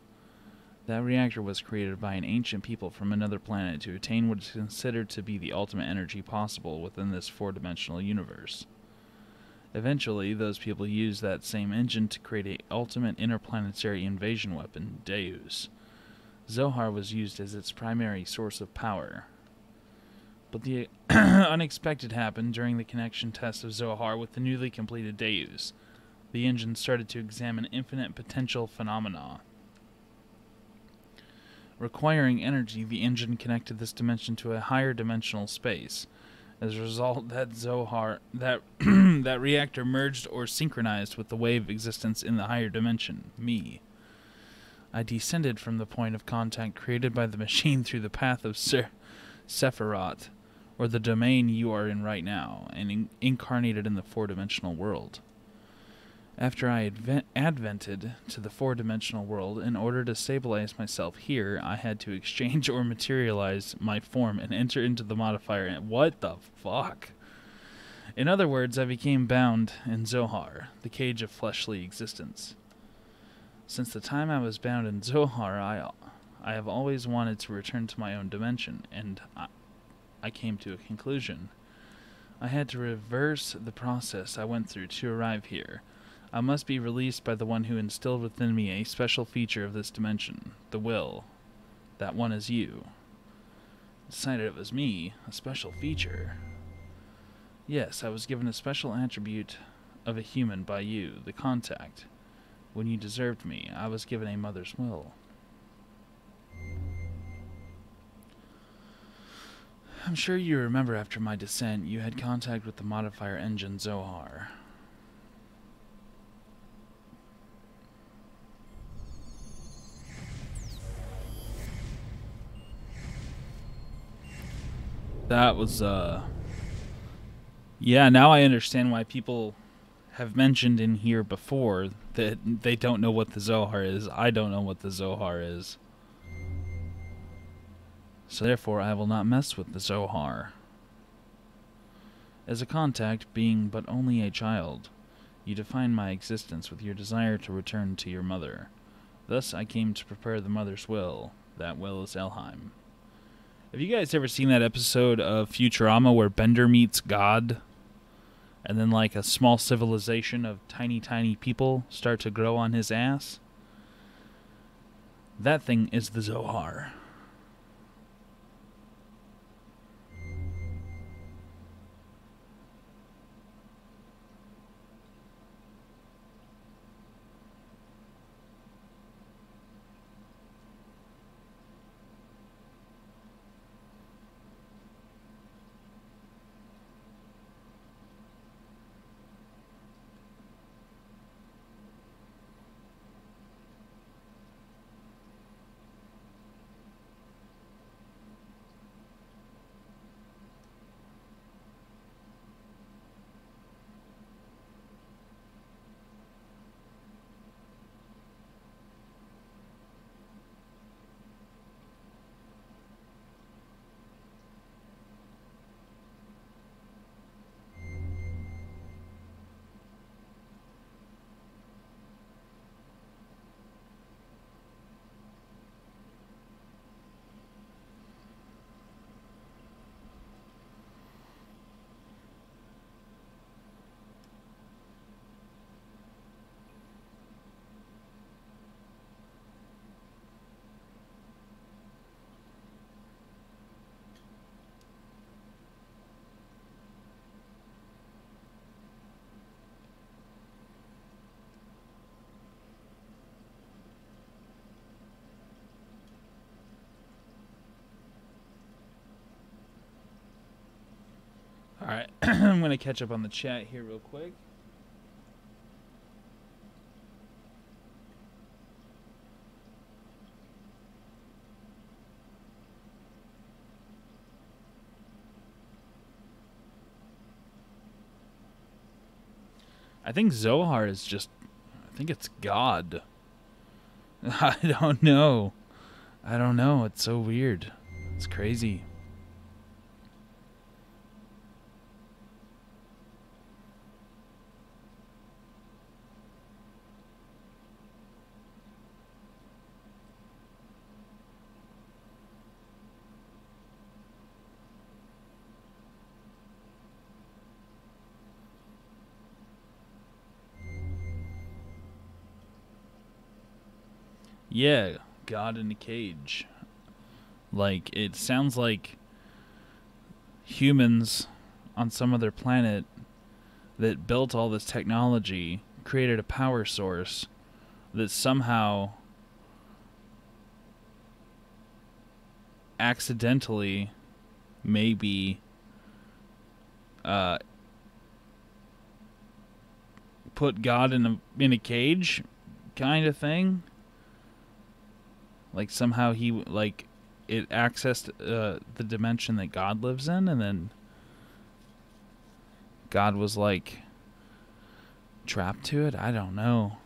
That reactor was created by an ancient people from another planet to attain what is considered to be the ultimate energy possible within this four-dimensional universe. Eventually, those people used that same engine to create an ultimate interplanetary invasion weapon, Deus. Zohar was used as its primary source of power. But the unexpected happened during the connection test of Zohar with the newly completed Deus. The engine started to examine infinite potential phenomena. Requiring energy, the engine connected this dimension to a higher dimensional space. As a result, that reactor merged or synchronized with the wave existence in the higher dimension, me. I descended from the point of contact created by the machine through the path of Sephiroth, or the domain you are in right now, and incarnated in the four-dimensional world. After I advented to the four-dimensional world, in order to stabilize myself here, I had to exchange or materialize my form and enter into the modifier. What the fuck? In other words, I became bound in Zohar, the cage of fleshly existence. Since the time I was bound in Zohar, I have always wanted to return to my own dimension, and I came to a conclusion. I had to reverse the process I went through to arrive here. I must be released by the one who instilled within me a special feature of this dimension, the will. That one is you. Decided it was me, a special feature. Yes, I was given a special attribute of a human by you, the contact. When you deserved me, I was given a mother's will. I'm sure you remember after my descent, you had contact with the modifier engine Zohar. That was, yeah, now I understand why people have mentioned in here before that they don't know what the Zohar is. I don't know what the Zohar is. So therefore, I will not mess with the Zohar. As a contact, being but only a child, you define my existence with your desire to return to your mother. Thus, I came to prepare the mother's will. That will is Elheim. Have you guys ever seen that episode of Futurama where Bender meets God? And then, like, a small civilization of tiny, tiny people start to grow on his ass? That thing is the Zohar. Alright, I'm going to catch up on the chat here real quick. I think Zohar is just... I think it's God. I don't know. I don't know. It's so weird. It's crazy. Yeah, God in a cage. Like, it sounds like humans on some other planet that built all this technology created a power source that somehow accidentally maybe put God in a cage kind of thing. Like somehow he like it accessed the dimension that God lives in, and then God was like trapped to it. I don't know.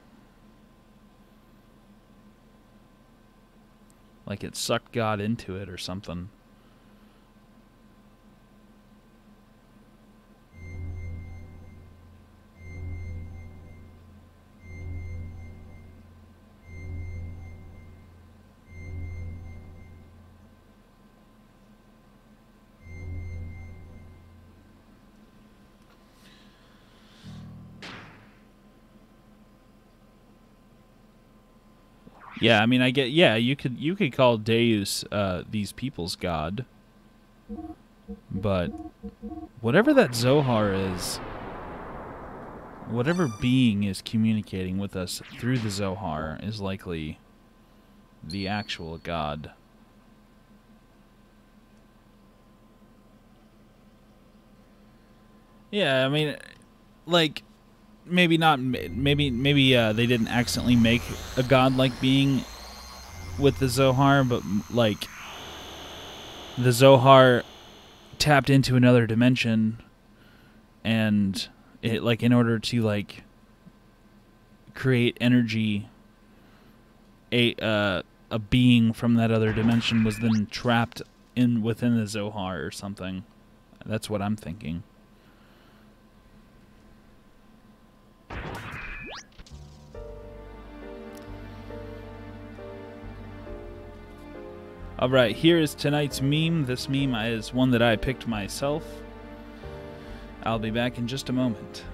Like it sucked God into it or something. Yeah, I mean, I get. Yeah, you could call Deus these people's god, but whatever that Zohar is, whatever being is communicating with us through the Zohar is likely the actual god. Yeah, I mean, like. Maybe not. Maybe they didn't accidentally make a godlike being with the Zohar, but like the Zohar tapped into another dimension, and it like in order to like create energy, a being from that other dimension was then trapped in within the Zohar or something. That's what I'm thinking. Alright, here is tonight's meme. This meme is one that I picked myself. I'll be back in just a moment.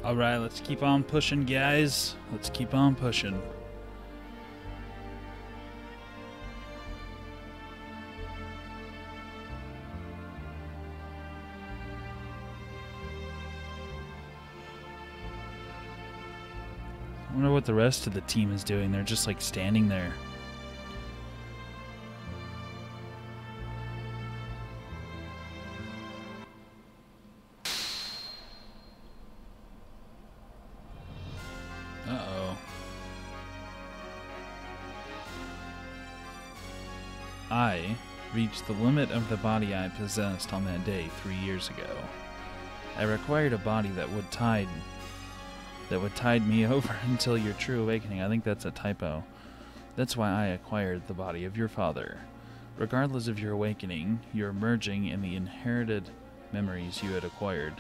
Alright, let's keep on pushing, guys. Let's keep on pushing. I wonder what the rest of the team is doing. They're just like standing there. Uh-oh. I reached the limit of the body I possessed on that day 3 years ago. I required a body that would tide me over until your true awakening. I think that's a typo. That's why I acquired the body of your father. Regardless of your awakening, your merging in the inherited memories you had acquired.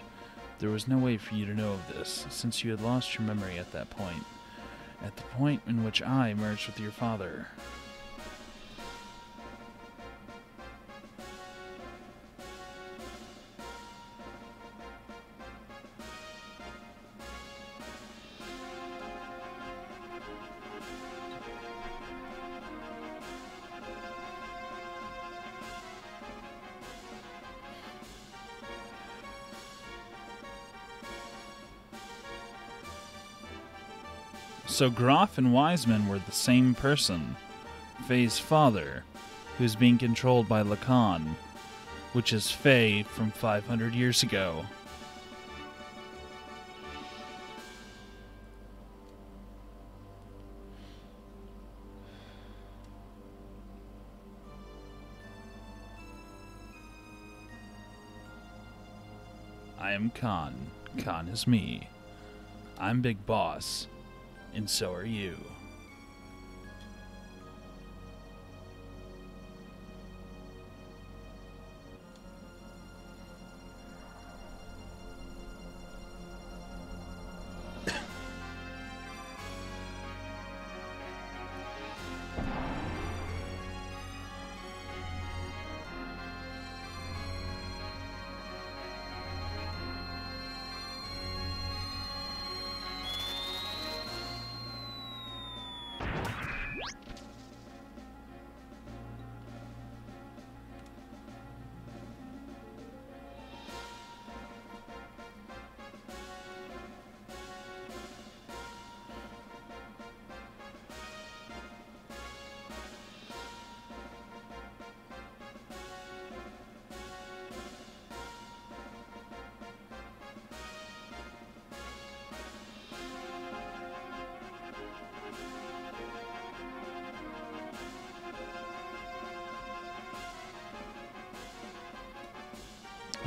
There was no way for you to know of this, since you had lost your memory at that point. At the point in which I merged with your father. So Grahf and Wiseman were the same person. Faye's father, who's being controlled by Lacan, which is Faye from 500 years ago. I am Khan. Khan is me. I'm Big Boss. And so are you.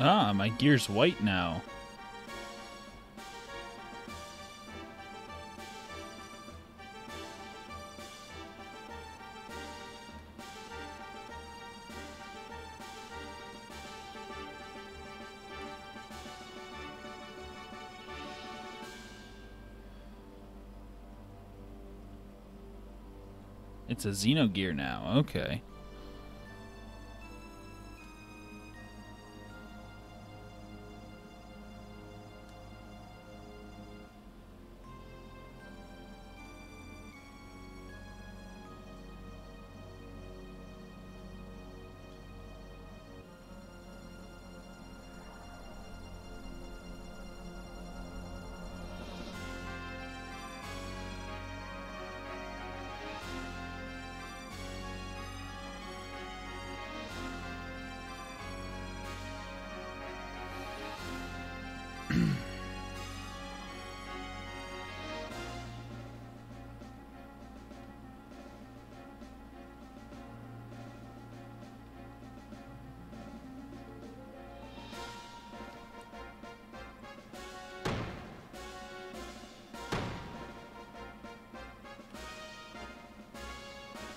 Ah, my gear's white now. It's a Xenogear now, okay.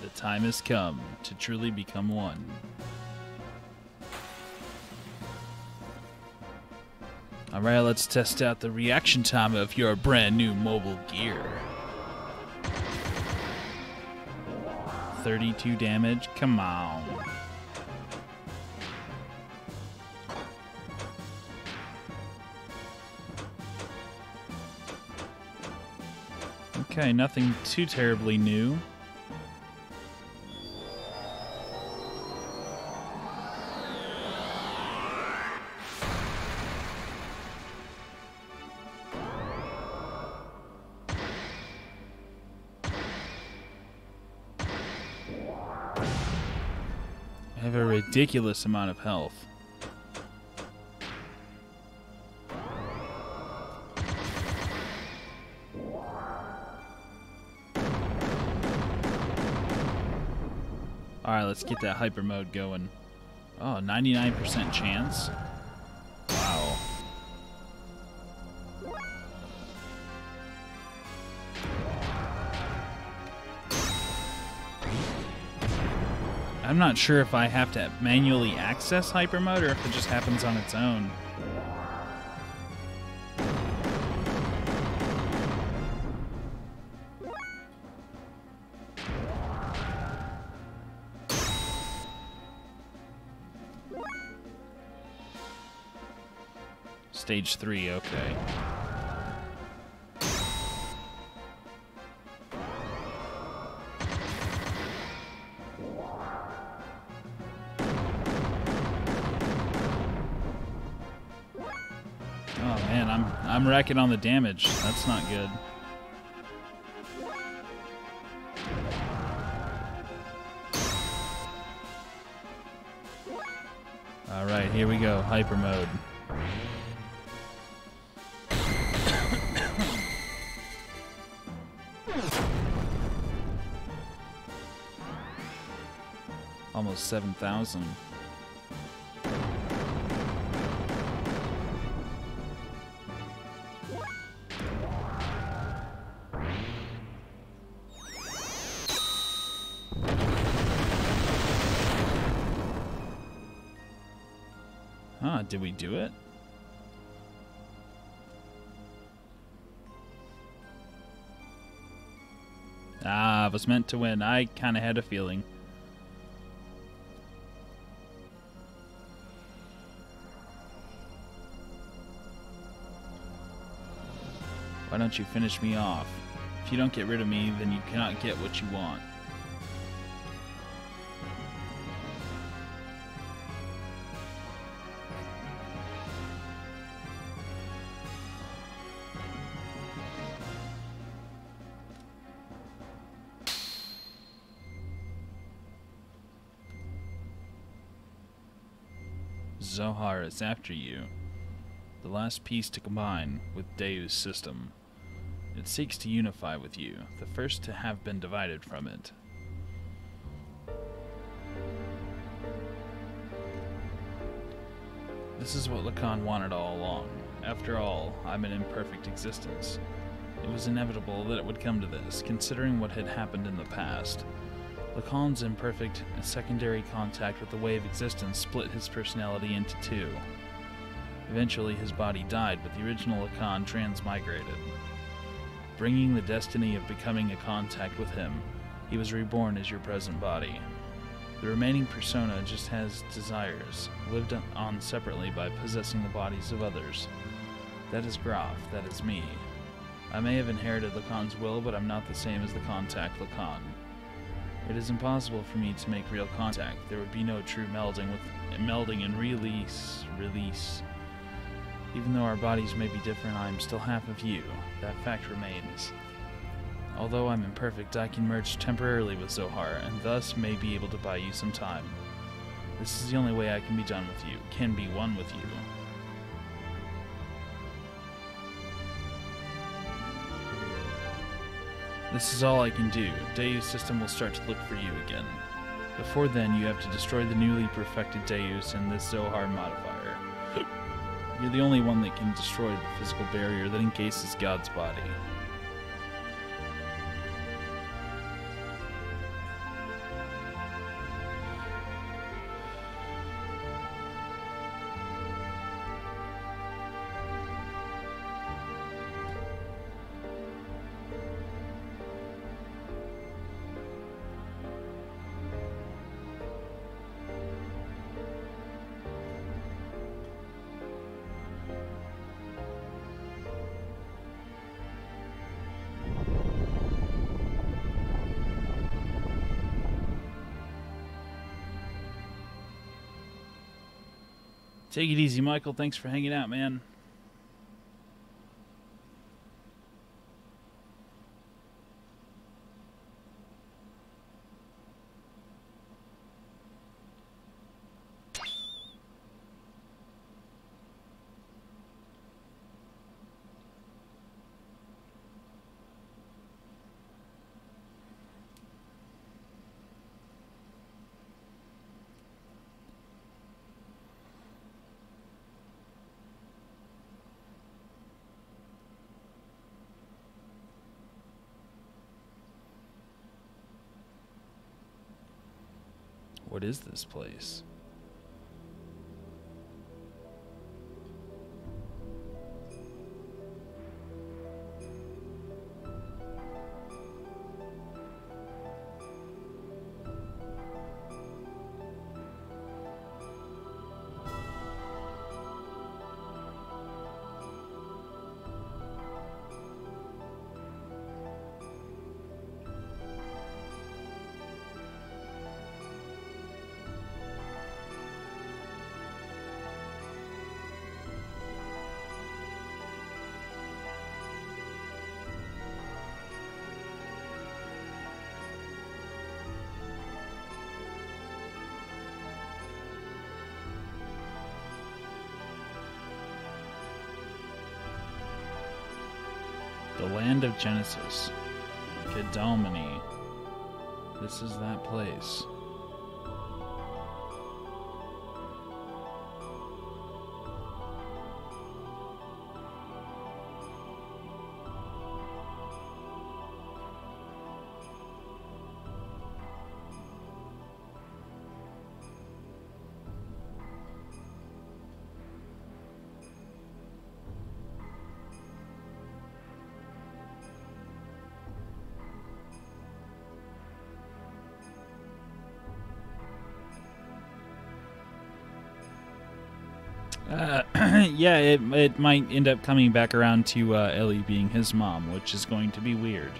The time has come to truly become one. Alright, let's test out the reaction time of your brand new mobile gear. 32 damage? Come on. Okay, nothing too terribly new. I have a ridiculous amount of health. Alright, let's get that hyper mode going. Oh, 99% chance? Wow. I'm not sure if I have to manually access hyper mode or if it just happens on its own. Stage 3, okay. Oh man, I'm racking on the damage. That's not good. All right, here we go. Hyper mode. Almost 7,000. Huh, did we do it? Ah, I was meant to win. I kind of had a feeling. Why don't you finish me off? If you don't get rid of me, then you cannot get what you want. Zohar is after you. The last piece to combine with Deus' system. It seeks to unify with you, the first to have been divided from it. This is what Lacan wanted all along. After all, I'm an imperfect existence. It was inevitable that it would come to this, considering what had happened in the past. Lacan's imperfect secondary contact with the way of existence split his personality into two. Eventually his body died, but the original Lacan transmigrated. Bringing the destiny of becoming a contact with him, he was reborn as your present body. The remaining persona just has desires, lived on separately by possessing the bodies of others. That is grahf, that is me. I may have inherited Lacan's will, but I'm not the same as the contact Lacan. It is impossible for me to make real contact. There would be no true melding and release. Even though our bodies may be different, I am still half of you. That fact remains. Although I'm imperfect, I can merge temporarily with Zohar, and thus may be able to buy you some time. This is the only way I can be done with you, can be one with you. This is all I can do. Deus' system will start to look for you again. Before then, you have to destroy the newly perfected Deus and this Zohar modifier. You're the only one that can destroy the physical barrier that encases God's body. Take it easy, Michael. Thanks for hanging out, man. What is this place? The land of Genesis. Kedomini. This is that place. Yeah, it might end up coming back around to Ellie being his mom, which is going to be weird.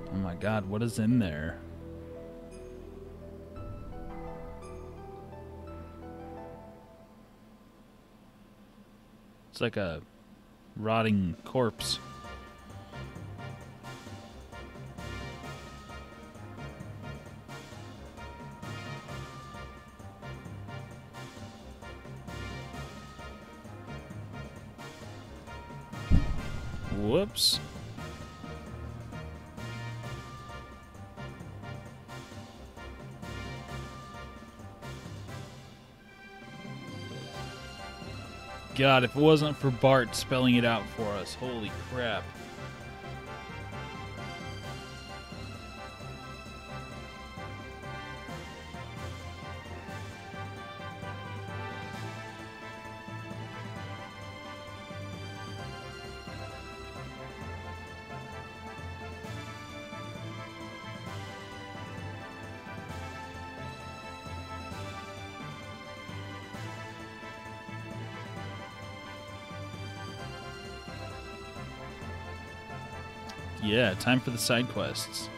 Oh my God, what is in there? It's like a rotting corpse. Whoops. God, if it wasn't for Bart spelling it out for us, holy crap. Yeah, time for the side quests.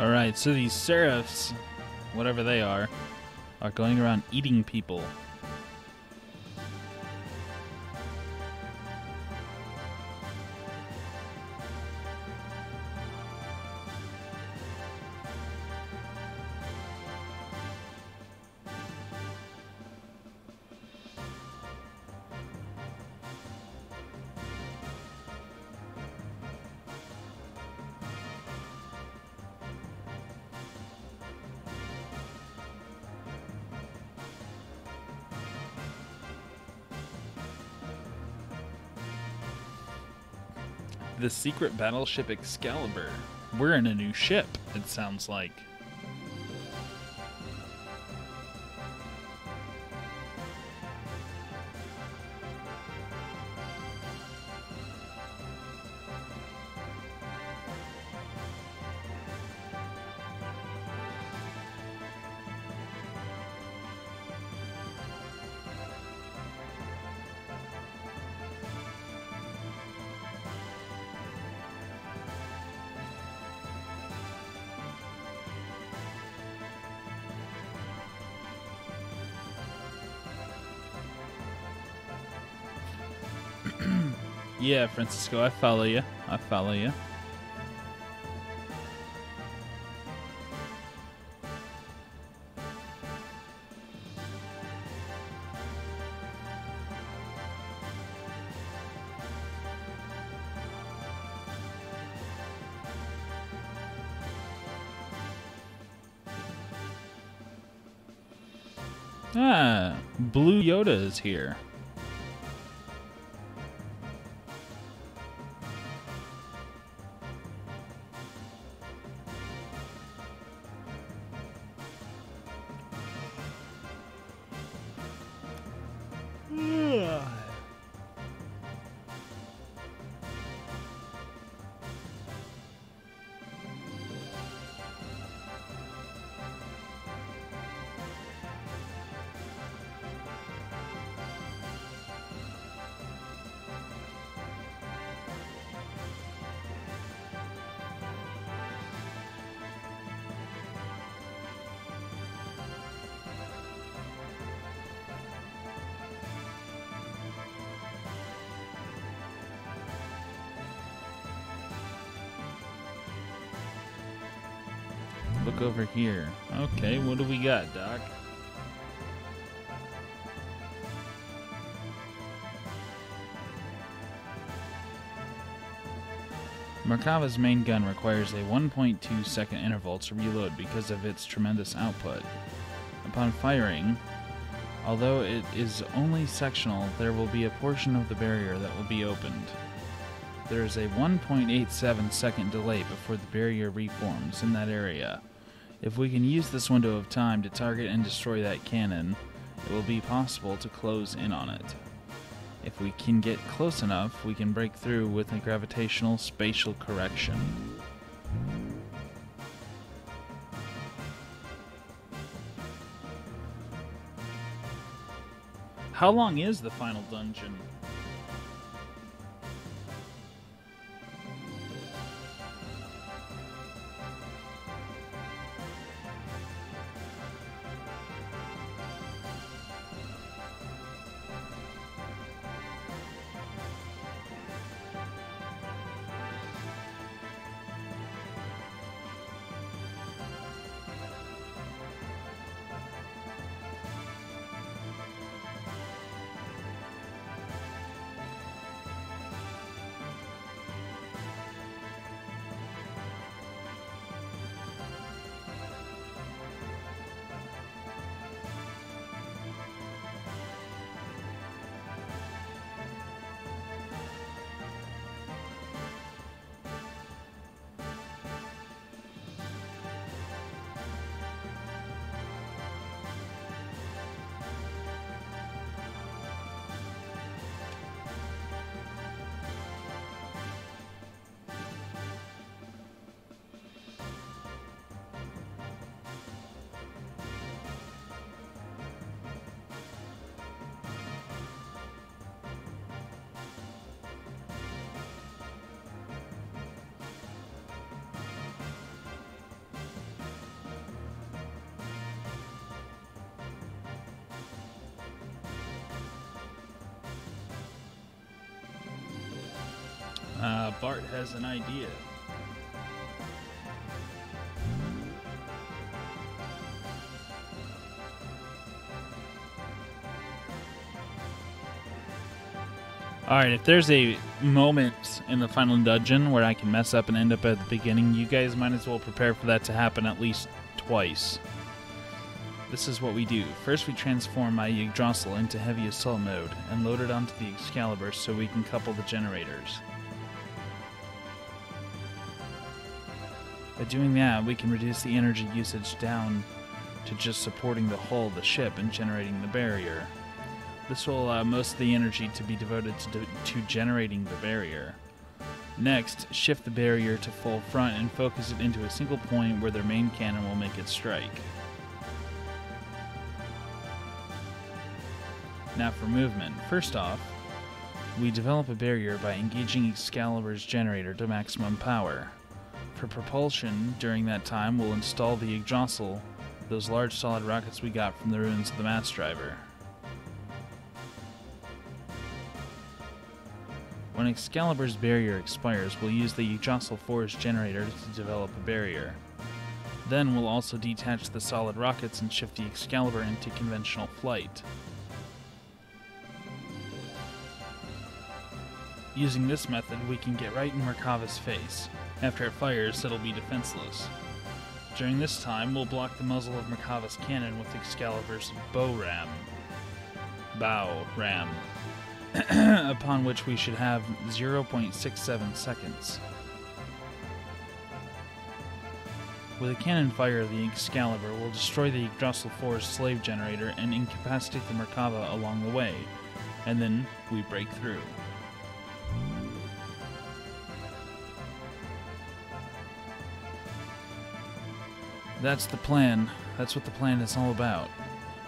Alright, so these seraphs, whatever they are going around eating people. The secret battleship Excalibur. We're in a new ship, it sounds like. Yeah, Francisco, I follow you. I follow you. Ah, Blue Yoda is here. Look over here. Okay, what do we got, Doc? Merkava's main gun requires a 1.2 second interval to reload because of its tremendous output. Upon firing, although it is only sectional, there will be a portion of the barrier that will be opened. There is a 1.87 second delay before the barrier reforms in that area. If we can use this window of time to target and destroy that cannon, it will be possible to close in on it. If we can get close enough, we can break through with a gravitational spatial correction. How long is the final dungeon? Bart has an idea. Alright, if there's a moment in the final dungeon where I can mess up and end up at the beginning, you guys might as well prepare for that to happen at least twice. This is what we do. First, we transform my Yggdrasil into heavy assault mode and load it onto the Excalibur so we can couple the generators. By doing that, we can reduce the energy usage down to just supporting the hull of the ship and generating the barrier. This will allow most of the energy to be devoted to generating the barrier. Next, shift the barrier to full front and focus it into a single point where their main cannon will make its strike. Now for movement. First off, we develop a barrier by engaging Excalibur's generator to maximum power. For propulsion, during that time, we'll install the Yggdrasil, those large solid rockets we got from the ruins of the Mass Driver. When Excalibur's barrier expires, we'll use the Yggdrasil Force generator to develop a barrier. Then we'll also detach the solid rockets and shift the Excalibur into conventional flight. Using this method, we can get right in Merkava's face. After it fires, it'll be defenseless. During this time, we'll block the muzzle of Merkava's cannon with Excalibur's bow ram, upon which we should have 0.67 seconds. With a cannon fire, the Excalibur will destroy the Yggdrasil Force slave generator and incapacitate the Merkava along the way, and then we break through. That's the plan. That's what the plan is all about.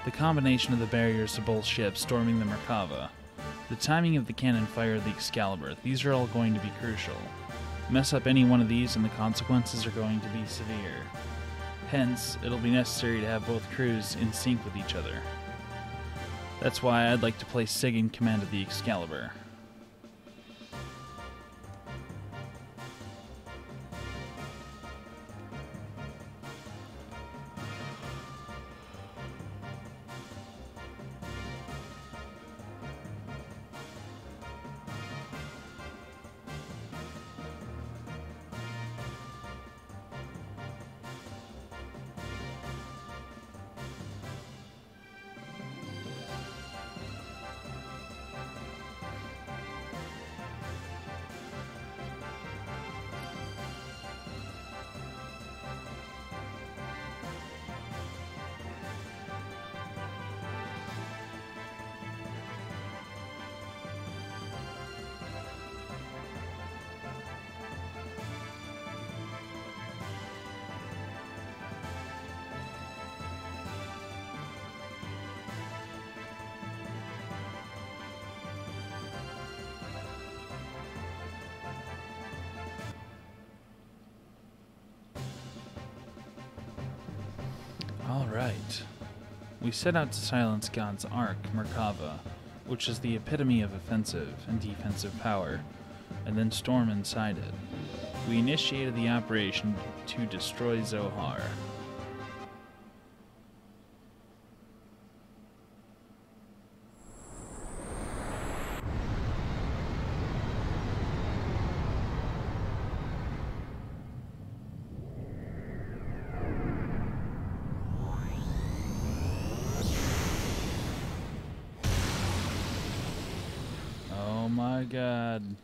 The combination of the barriers to both ships storming the Merkava. The timing of the cannon fire of the Excalibur. These are all going to be crucial. Mess up any one of these and the consequences are going to be severe. Hence, it'll be necessary to have both crews in sync with each other. That's why I'd like to place Sig in command of the Excalibur. Alright. We set out to silence God's Ark, Merkava, which is the epitome of offensive and defensive power, and then storm inside it. We initiated the operation to destroy Zohar. Oh my god.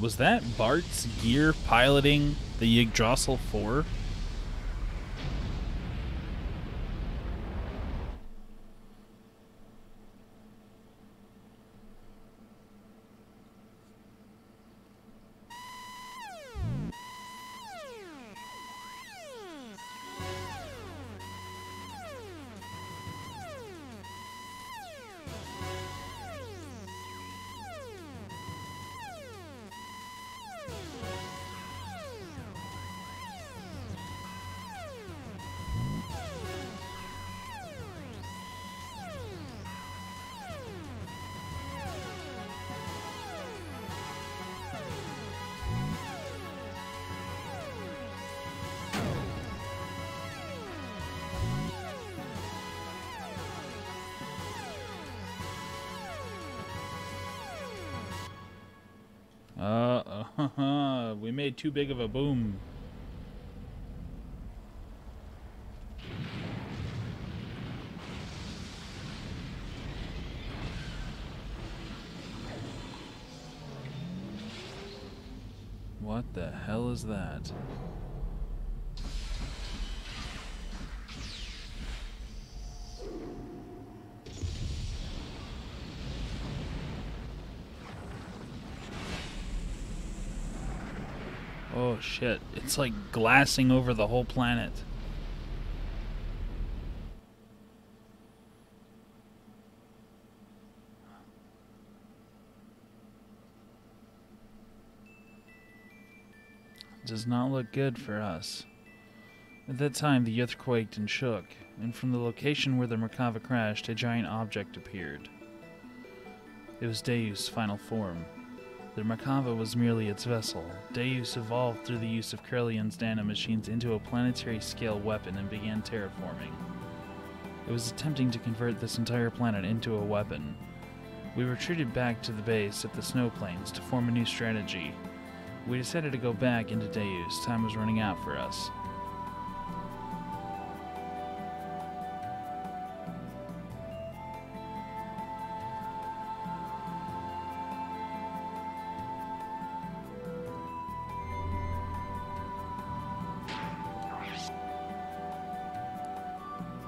Was that Bart's gear piloting the Yggdrasil 4? We made too big of a boom. What the hell is that? Oh shit, it's like glassing over the whole planet. Does not look good for us. At that time, the earth quaked and shook, and from the location where the Merkava crashed, a giant object appeared. It was Deus' final form. The Merkava was merely its vessel. Deus evolved through the use of Krellion's nanomachines into a planetary-scale weapon and began terraforming. It was attempting to convert this entire planet into a weapon. We retreated back to the base at the snow plains to form a new strategy. We decided to go back into Deus. Time was running out for us.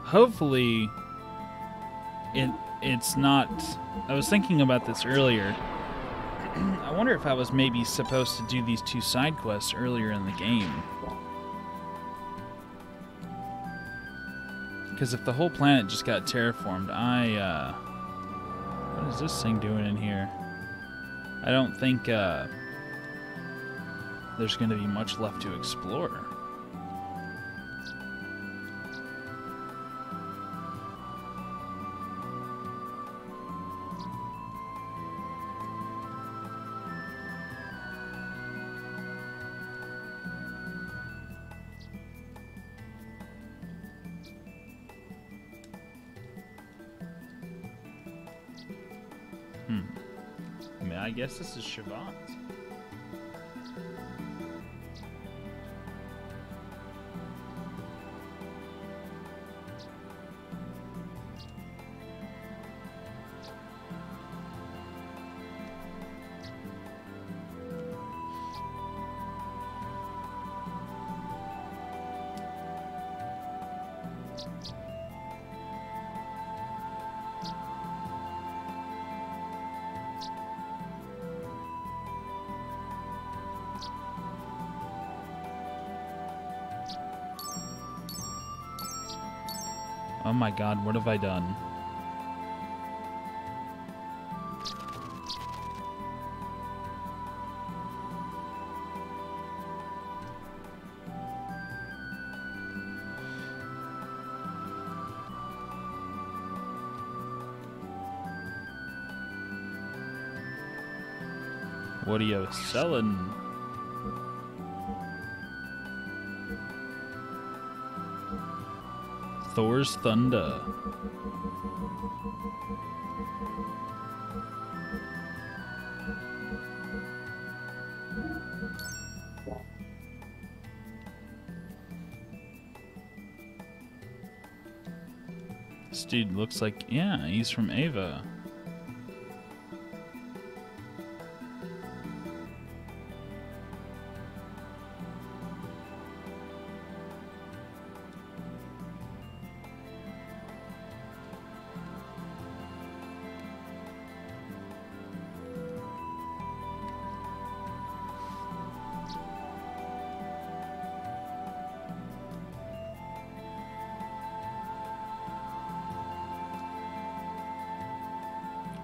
Hopefully, it's not... I was thinking about this earlier. I wonder if I was maybe supposed to do these 2 side quests earlier in the game. Because if the whole planet just got terraformed, what is this thing doing in here? I don't think, there's going to be much left to explore. I mean, I guess this is Shevat. Oh my god, what have I done? What are you selling? Thor's Thunder. This dude looks like, yeah, he's from Ava.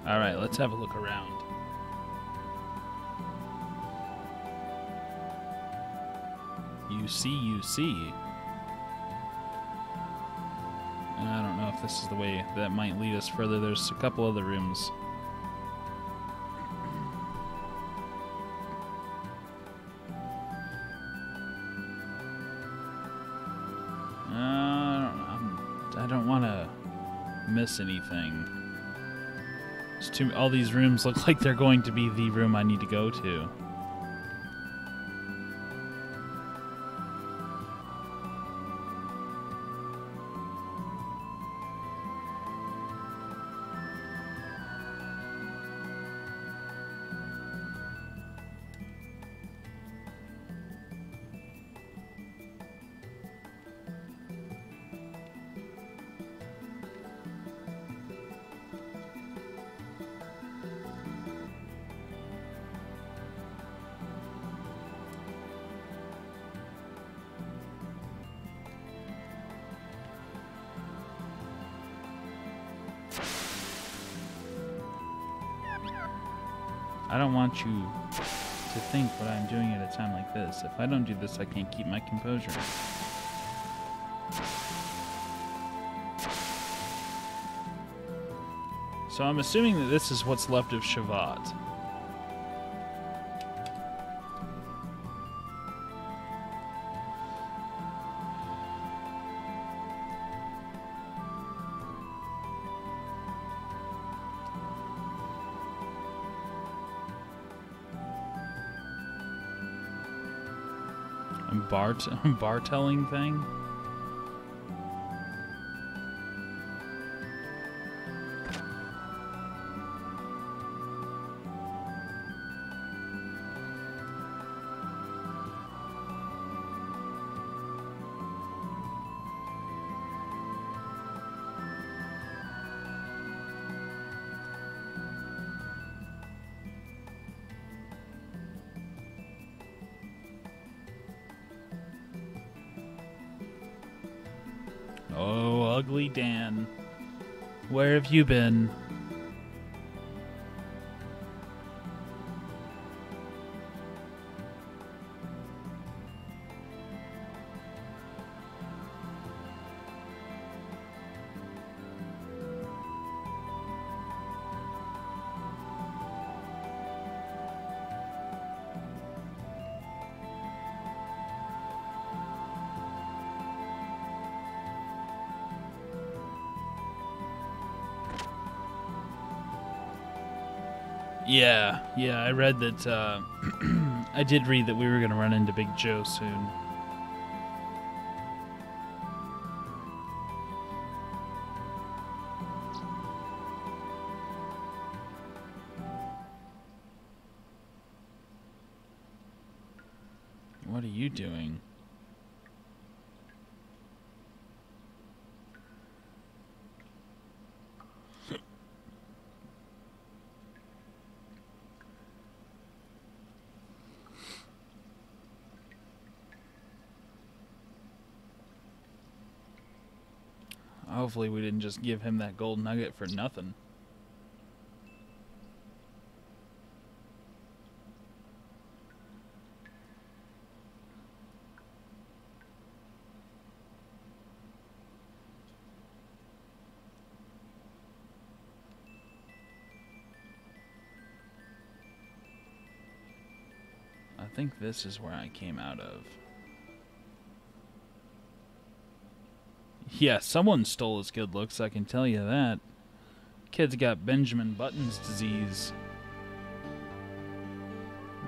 Alright, let's have a look around. You see. I don't know if this is the way that might lead us further. There's a couple other rooms. I don't want to miss anything. All these rooms look like they're going to be the room I need to go to. I don't want you to think what I'm doing at a time like this. If I don't do this, I can't keep my composure. So I'm assuming that this is what's left of Shevat. Bar telling thing? Oh, ugly Dan. Where have you been? Yeah, I read that, I did read that we were going to run into Big Joe soon. What are you doing? Hopefully we didn't just give him that gold nugget for nothing. I think this is where I came out of. Yeah, someone stole his good looks, I can tell you that. Kid's got Benjamin Button's disease.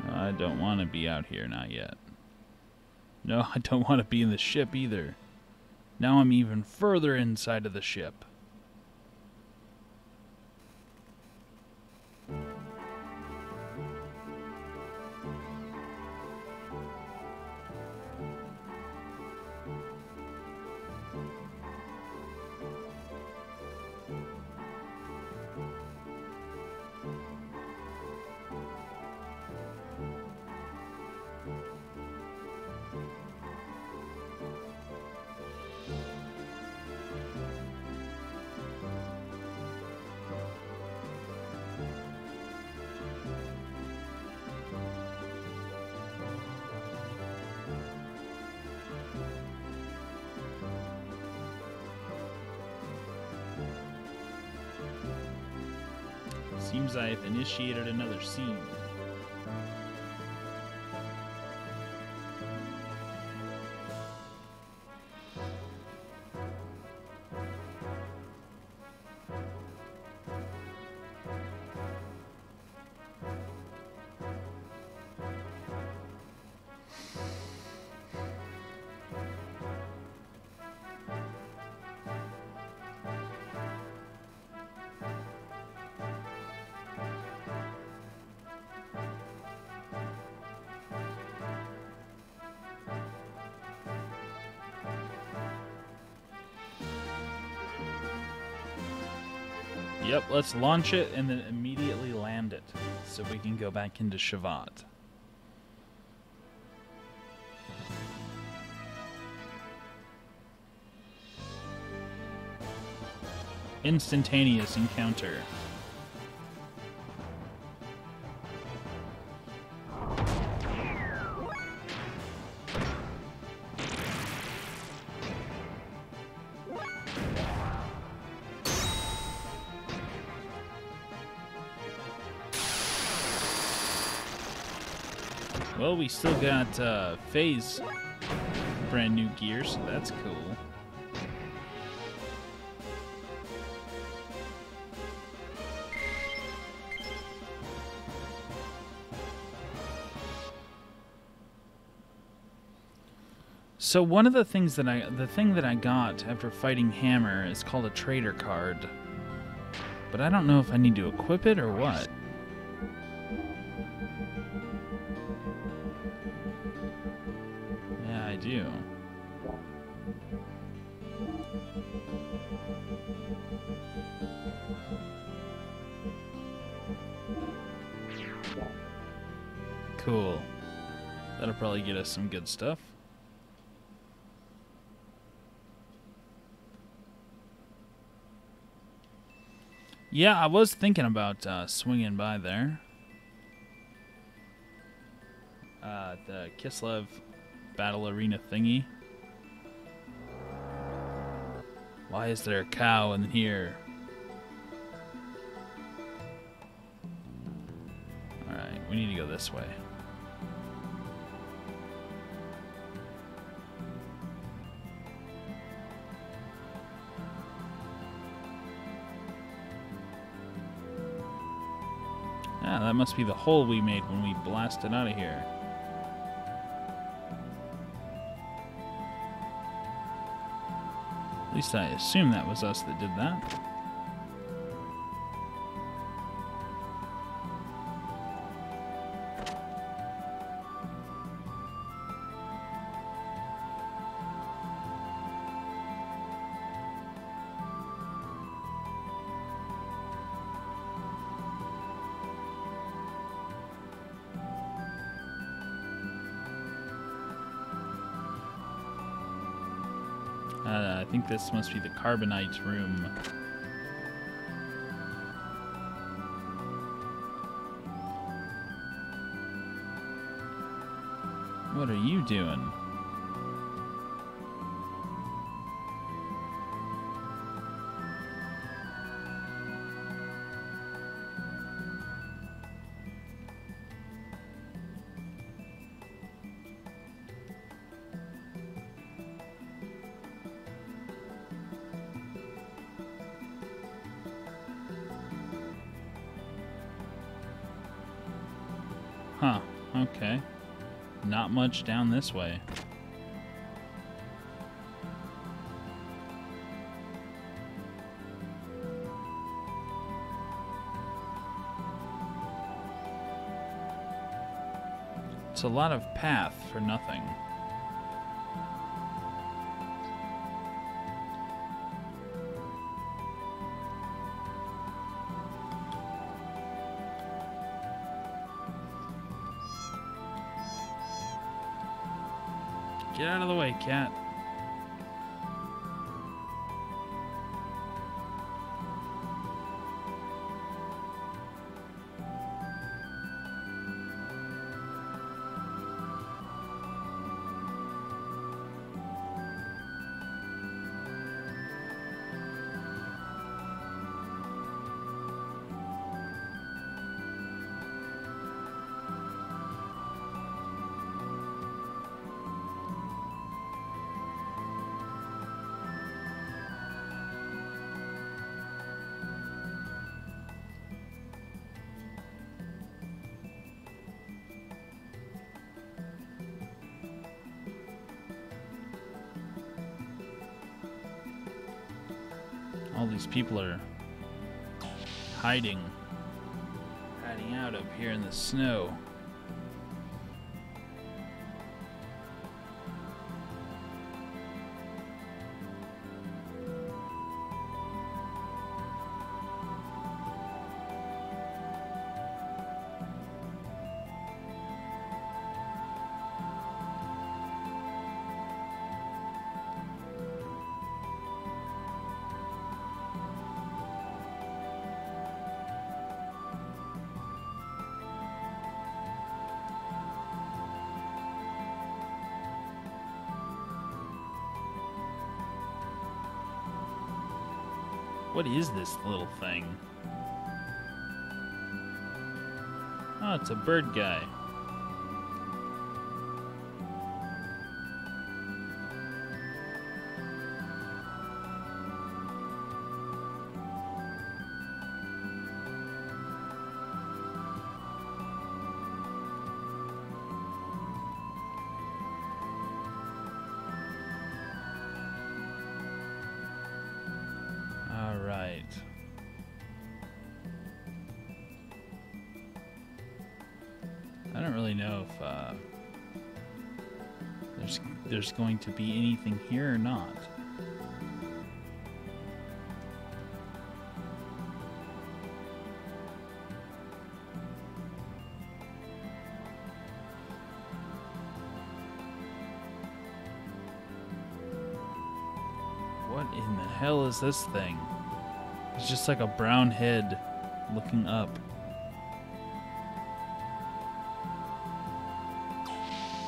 I don't want to be out here, not yet. No, I don't want to be in the ship either. Now I'm even further inside of the ship. Seems I've initiated another scene. Yep, let's launch it and then immediately land it so we can go back into Shevat. Instantaneous encounter. Well, we still got Phase brand new gear, so that's cool. So one of the things that the thing that I got after fighting Hammer is called a trader card. But I don't know if I need to equip it or what. Yeah, I do. Cool. That'll probably get us some good stuff. Yeah, I was thinking about swinging by there. The Kislev Battle Arena thingy. Why is there a cow in here? Alright, we need to go this way. Ah, that must be the hole we made when we blasted out of here. At least I assume that was us that did that. I think this must be the Carbonite room. What are you doing? Huh, okay. Not much down this way. It's a lot of path for nothing. Get out of the way, cat. All these people are hiding out up here in the snow. What is this little thing? Oh, it's a bird guy. I don't really know if there's going to be anything here or not. What in the hell is this thing? It's just like a brown head looking up.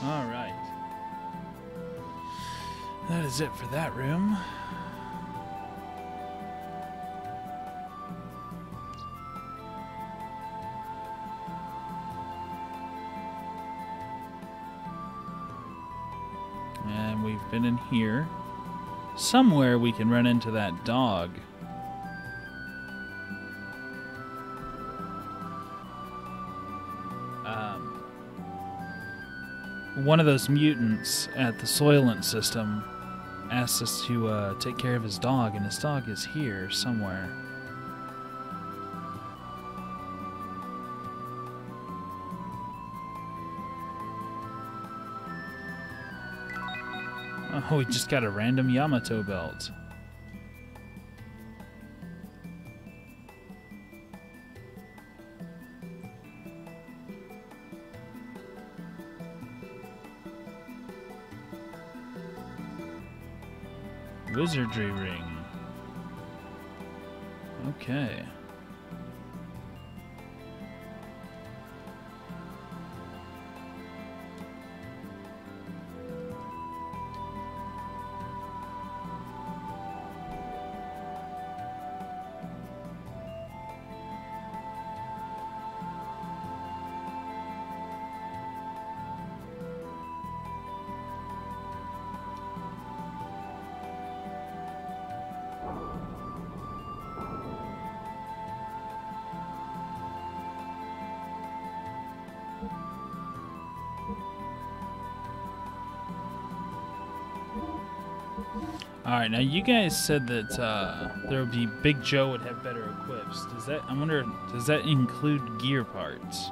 All right. That is it for that room. And we've been in here. Somewhere we can run into that dog. One of those mutants at the Soylent system asked us to take care of his dog, and his dog is here somewhere. Oh, we just got a random Yamato belt. Wizardry ring. Okay. Alright, now you guys said that there would be Big Joe would have better equips. Does that, I wonder, does that include gear parts?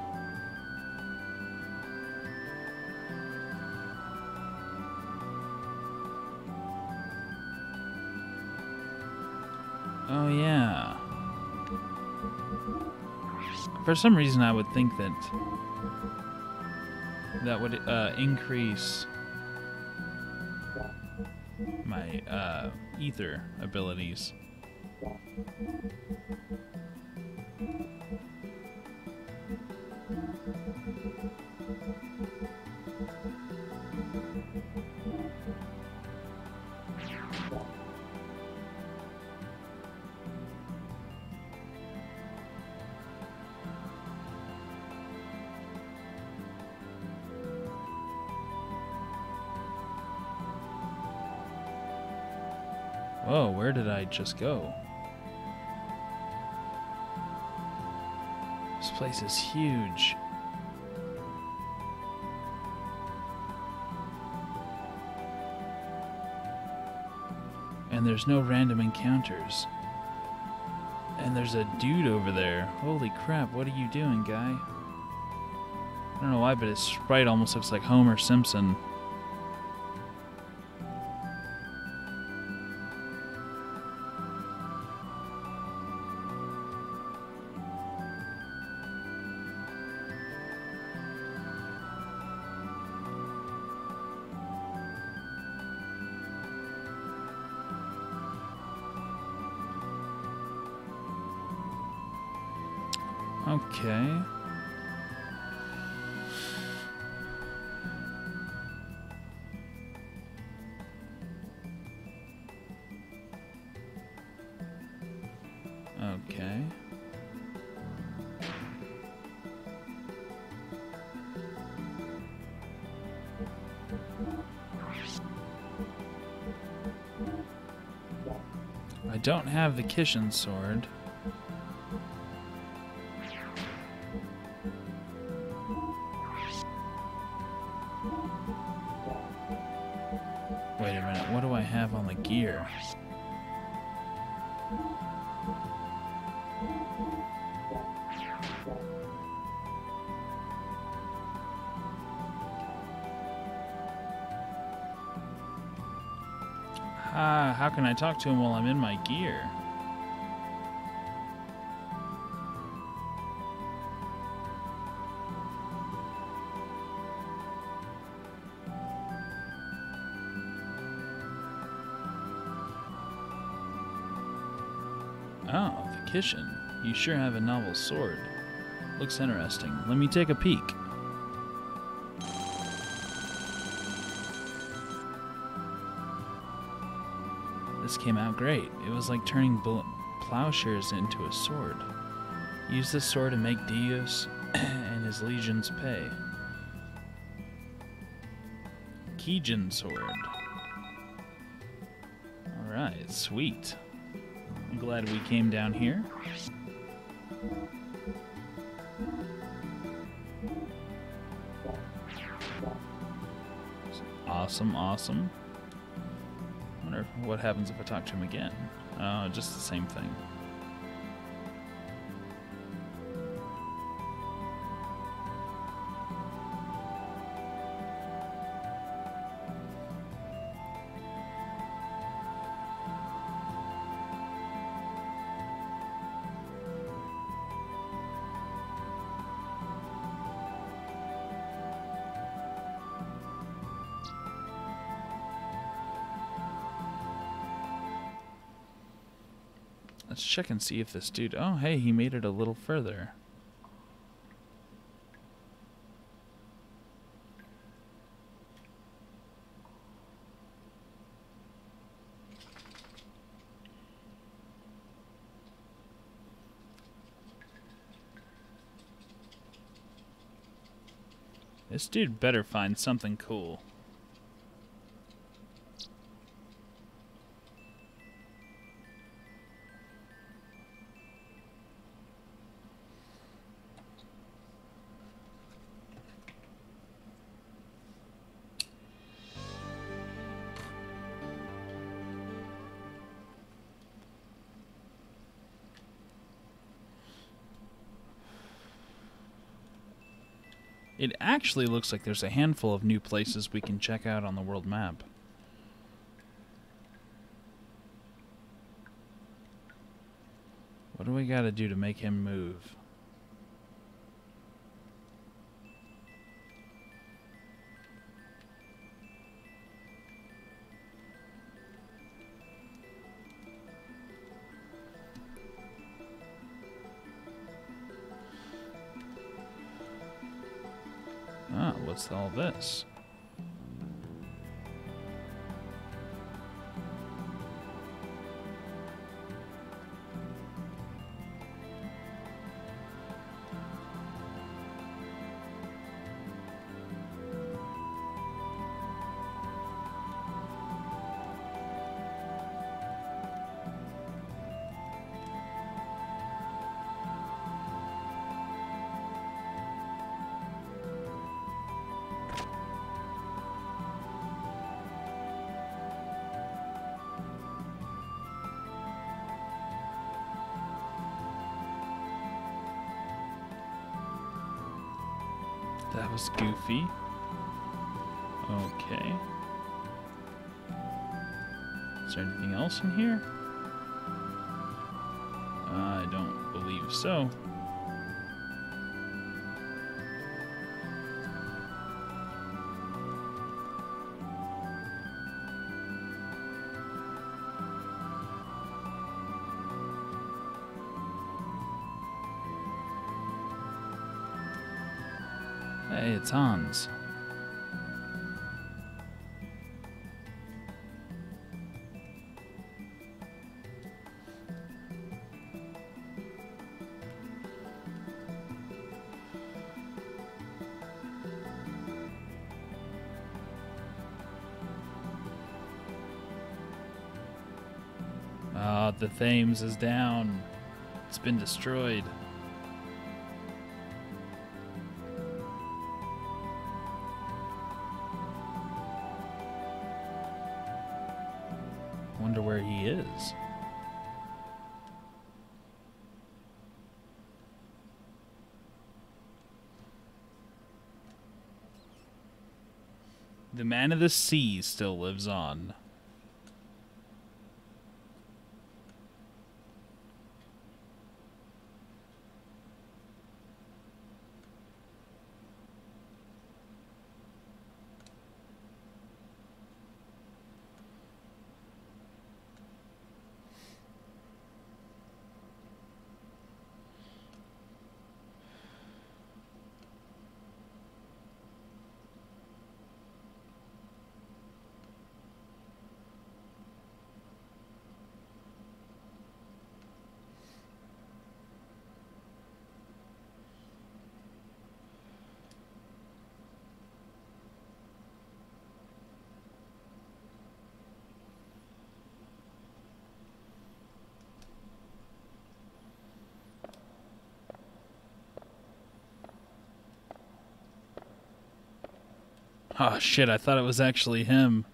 Oh yeah. For some reason I would think that that would increase my ether abilities. Whoa, where did I just go? This place is huge. And there's no random encounters. And there's a dude over there. Holy crap, what are you doing, guy? I don't know why, but his sprite almost looks like Homer Simpson. Okay. Okay. I don't have the Kishin sword. Wait a minute, what do I have on the gear? How can I talk to him while I'm in my gear? Oh, the Kishin. You sure have a novel sword. Looks interesting. Let me take a peek. This came out great. It was like turning plowshares into a sword. Use this sword to make Deus and his legions pay. Kijin sword. Alright, sweet. I'm glad we came down here. Awesome, awesome. I wonder what happens if I talk to him again. Just the same thing. Let's check and see if this dude... Oh, hey, he made it a little further. This dude better find something cool. It actually looks like there's a handful of new places we can check out on the world map. What do we gotta do to make him move? Ah, what's all this? That was goofy. Okay. Is there anything else in here? I don't believe so. Hey, it's Hans. The Thames is down. It's been destroyed. Wonder where he is. The man of the sea still lives on. Oh shit, I thought it was actually him.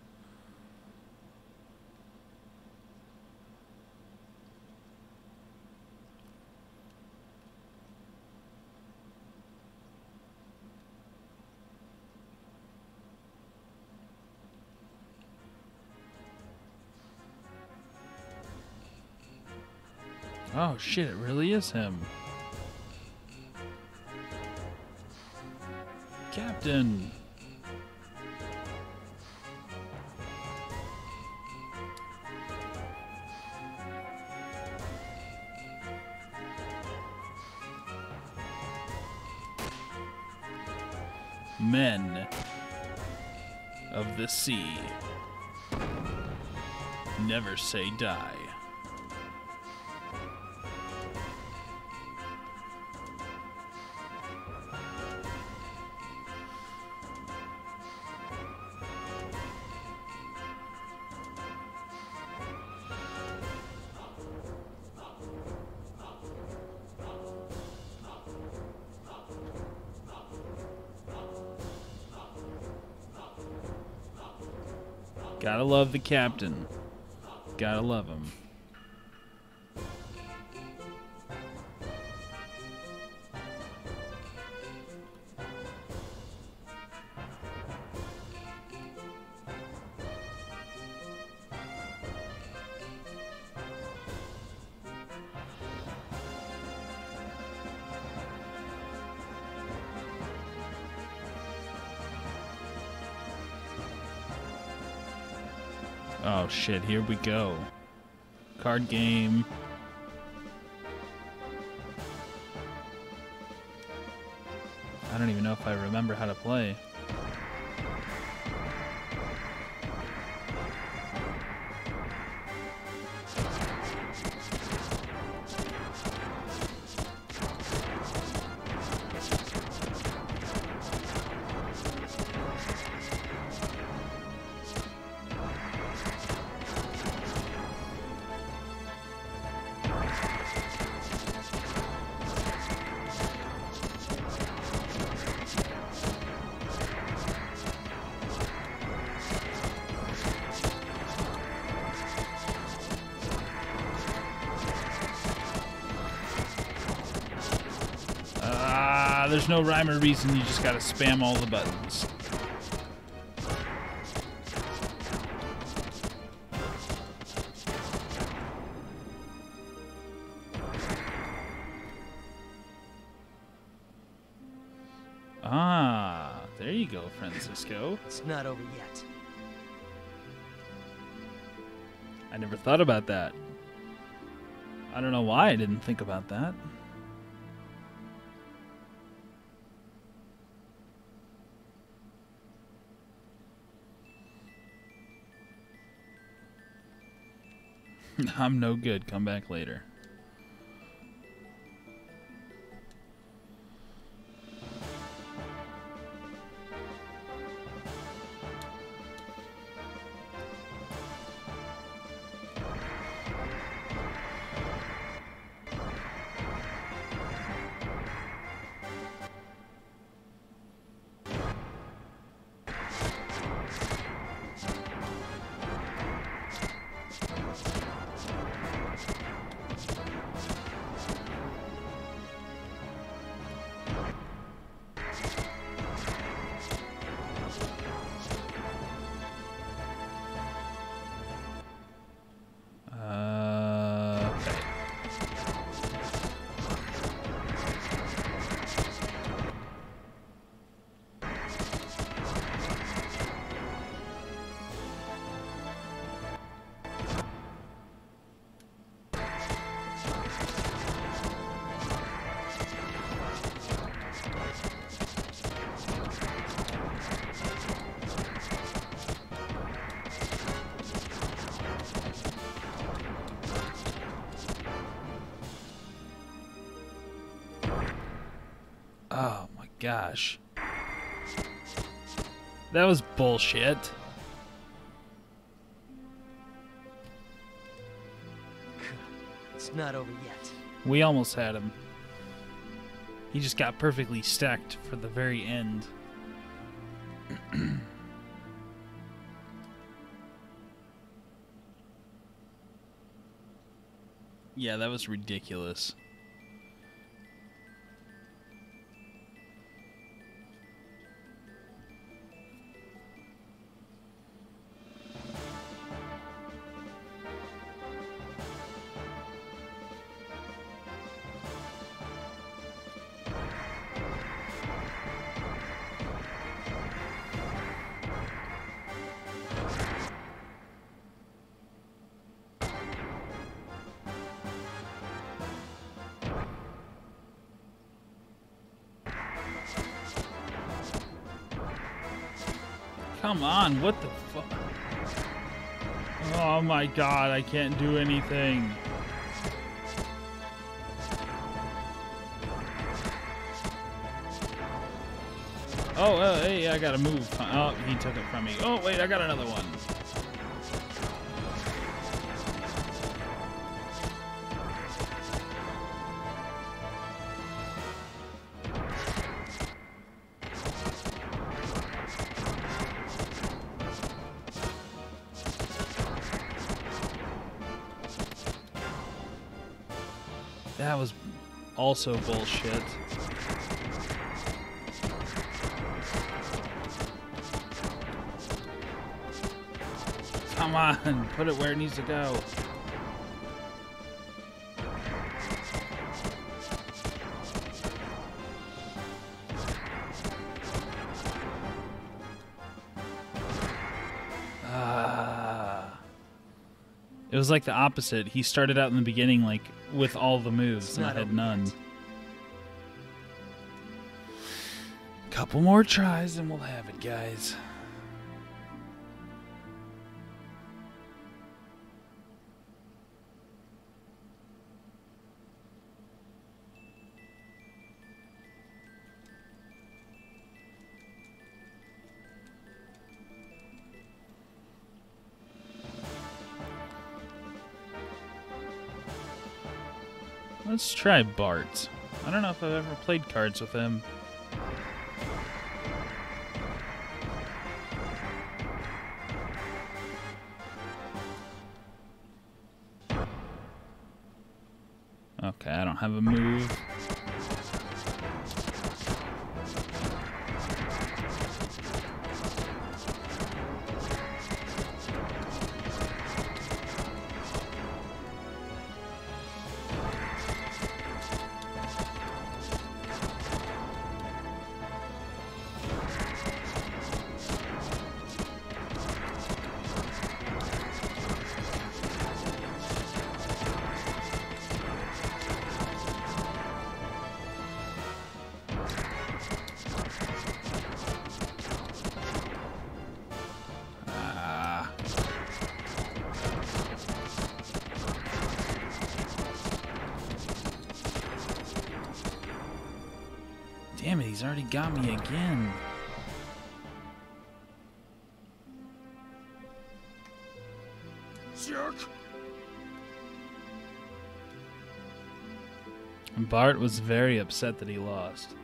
Oh shit, it really is him. Captain! Men of the sea, never say die. Gotta love the captain. Gotta love him. Oh shit, here we go. Card game. I don't even know if I remember how to play. there's no rhyme or reason. You just gotta spam all the buttons. Ah, there you go, Francisco. It's not over yet. I never thought about that. I don't know why I didn't think about that. I'm no good. Come back later. Oh my gosh. That was bullshit. It's not over yet. We almost had him. He just got perfectly stacked for the very end. Yeah, that was ridiculous. Come on, what the fuck? Oh my god, I can't do anything. Oh, hey, I gotta move. Oh, he took it from me. Oh, wait, I got another one. That was also bullshit. Come on, put it where it needs to go. It was like the opposite. He started out in the beginning like with all the moves and I had none. Couple more tries and we'll have it, guys. Let's try Bart. I don't know if I've ever played cards with him. Okay, I don't have a move. He's already got me again. Jerk. Bart was very upset that he lost.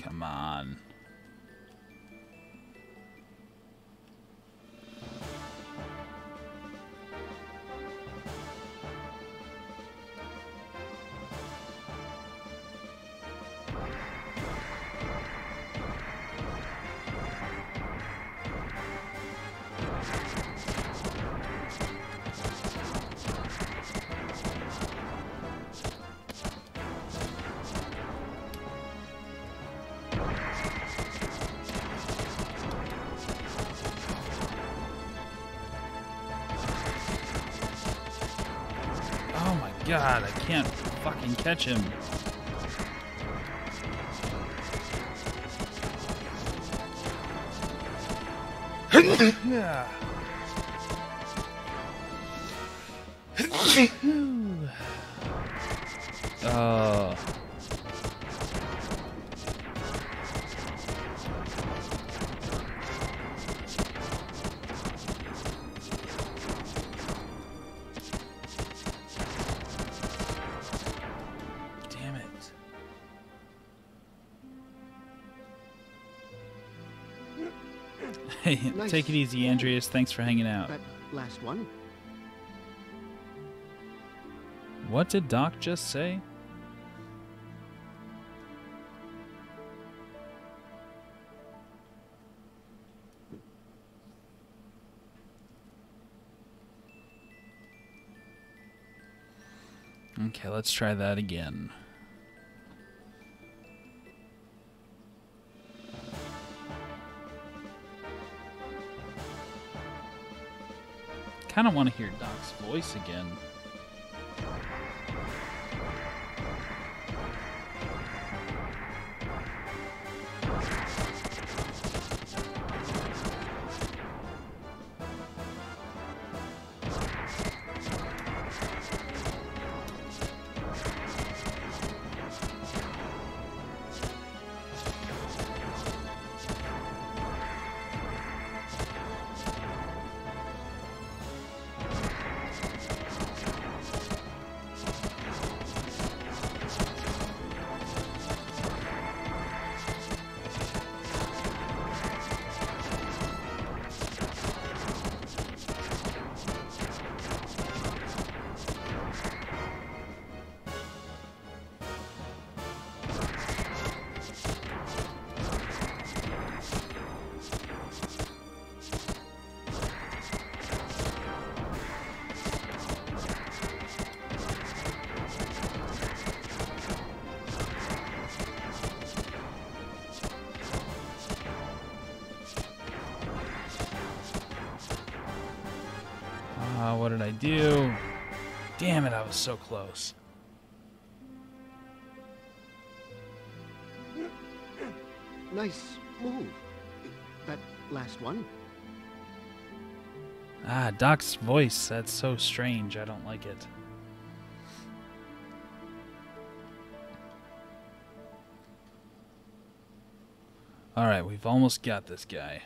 Come on. God, I can't fucking catch him. Yeah. Oh. Hey, nice. Take it easy, Andreas. Thanks for hanging out. That last one. What did Doc just say? Okay, let's try that again. I kind of want to hear Doc's voice again. What did I do? Damn it, I was so close. Nice move. That last one. Ah, Doc's voice. That's so strange. I don't like it. Alright, we've almost got this guy.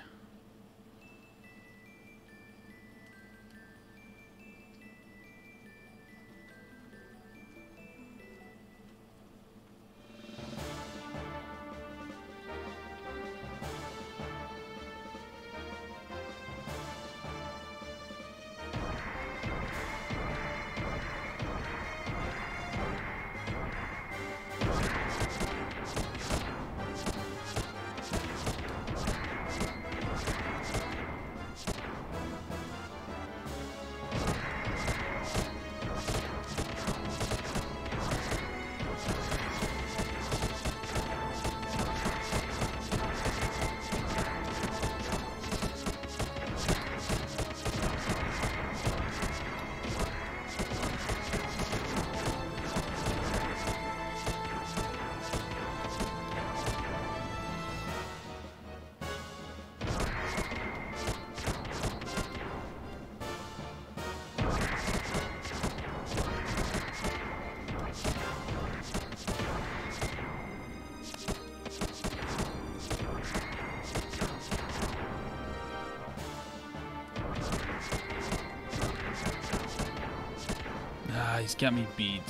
he's got me beat.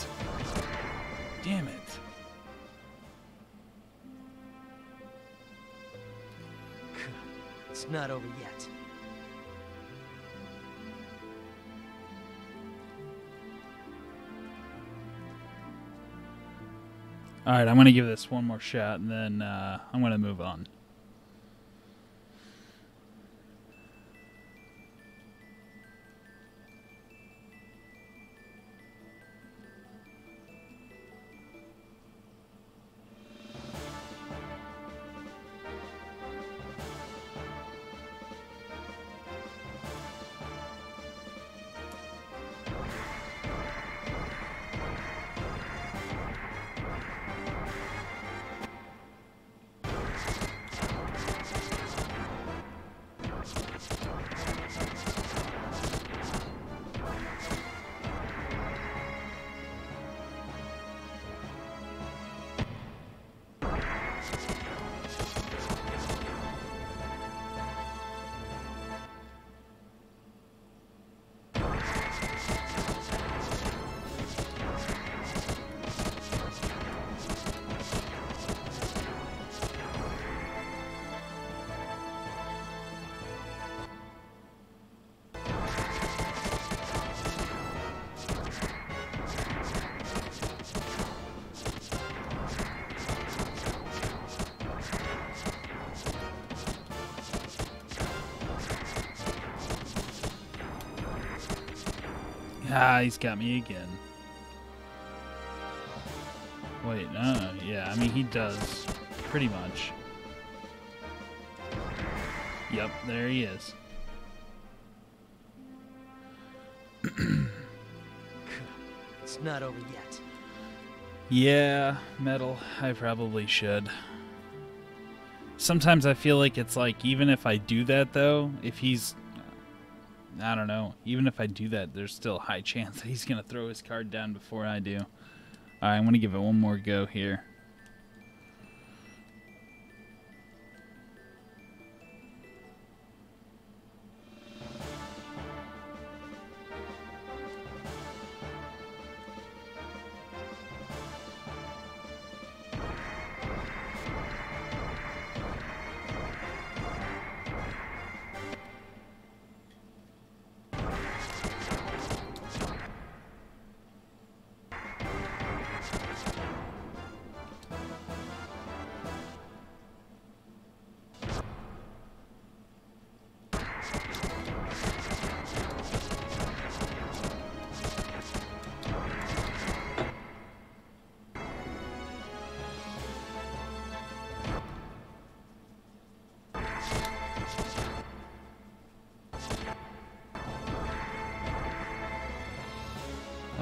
Damn it. It's not over yet. Alright, I'm going to give this one more shot, and then I'm going to move on. Ah, he's got me again. Wait, no, yeah, I mean, he does, pretty much. Yep, there he is. It's not over yet. Yeah, metal, I probably should. Sometimes I feel like it's like, even if I do that, though, if he's... I don't know. Even if I do that, there's still a high chance that he's going to throw his card down before I do. Alright, I'm going to give it one more go here.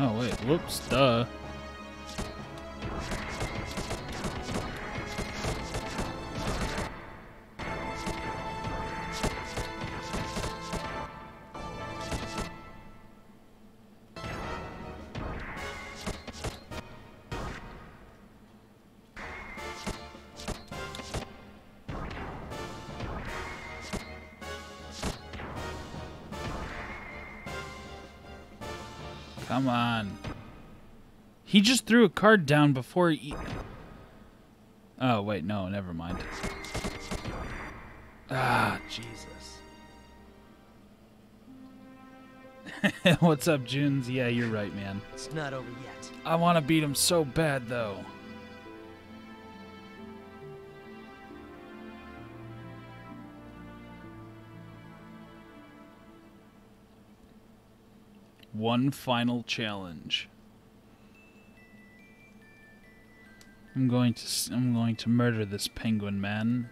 Oh, wait. Whoops. Duh. Come on. He just threw a card down before he... Oh, wait, no, never mind. Ah, Jesus. What's up, Junes? Yeah, you're right, man. It's not over yet. I want to beat him so bad, though. One final challenge. I'm going to murder this penguin man.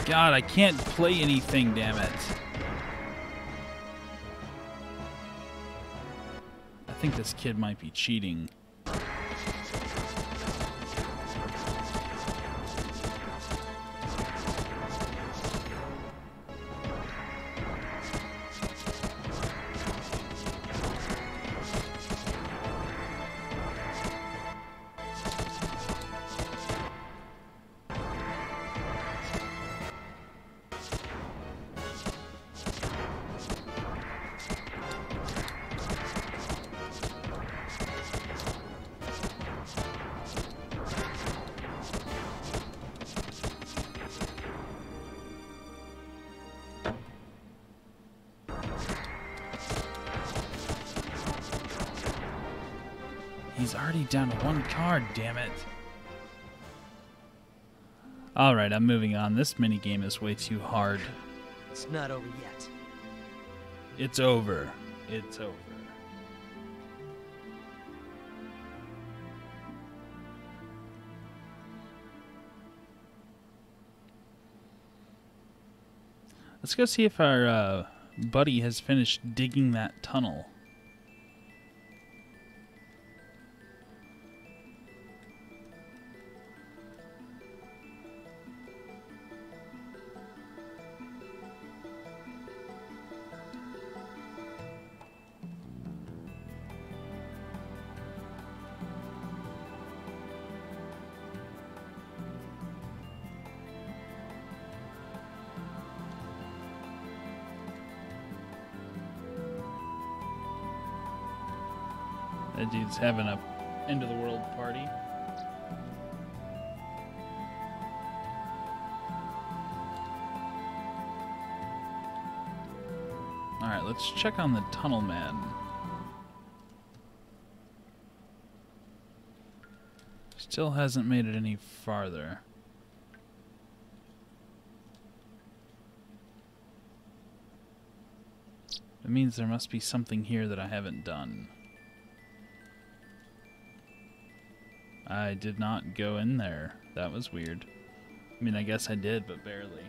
God, I can't play anything, damn it. I think this kid might be cheating. He's already down to one card, damn it. Alright, I'm moving on. This minigame is way too hard. It's not over yet. It's over. It's over. Let's go see if our buddy has finished digging that tunnel. That dude's having a end of the world party. Alright, let's check on the tunnel man. Still hasn't made it any farther. It means there must be something here that I haven't done. I did not go in there. That was weird. I mean, I guess I did, but barely.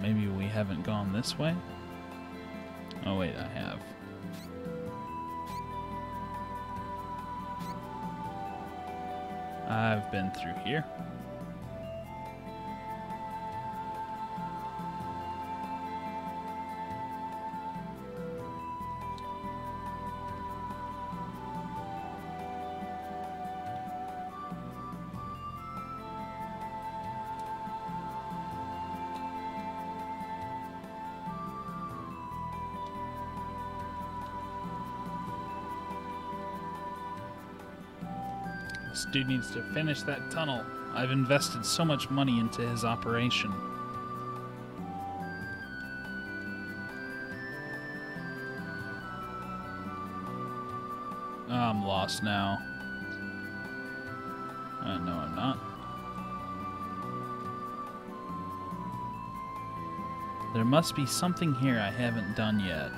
Maybe we haven't gone this way? Oh wait, I have. I've been through here. This dude needs to finish that tunnel. I've invested so much money into his operation. Oh, I'm lost now. No, I'm not. There must be something here I haven't done yet.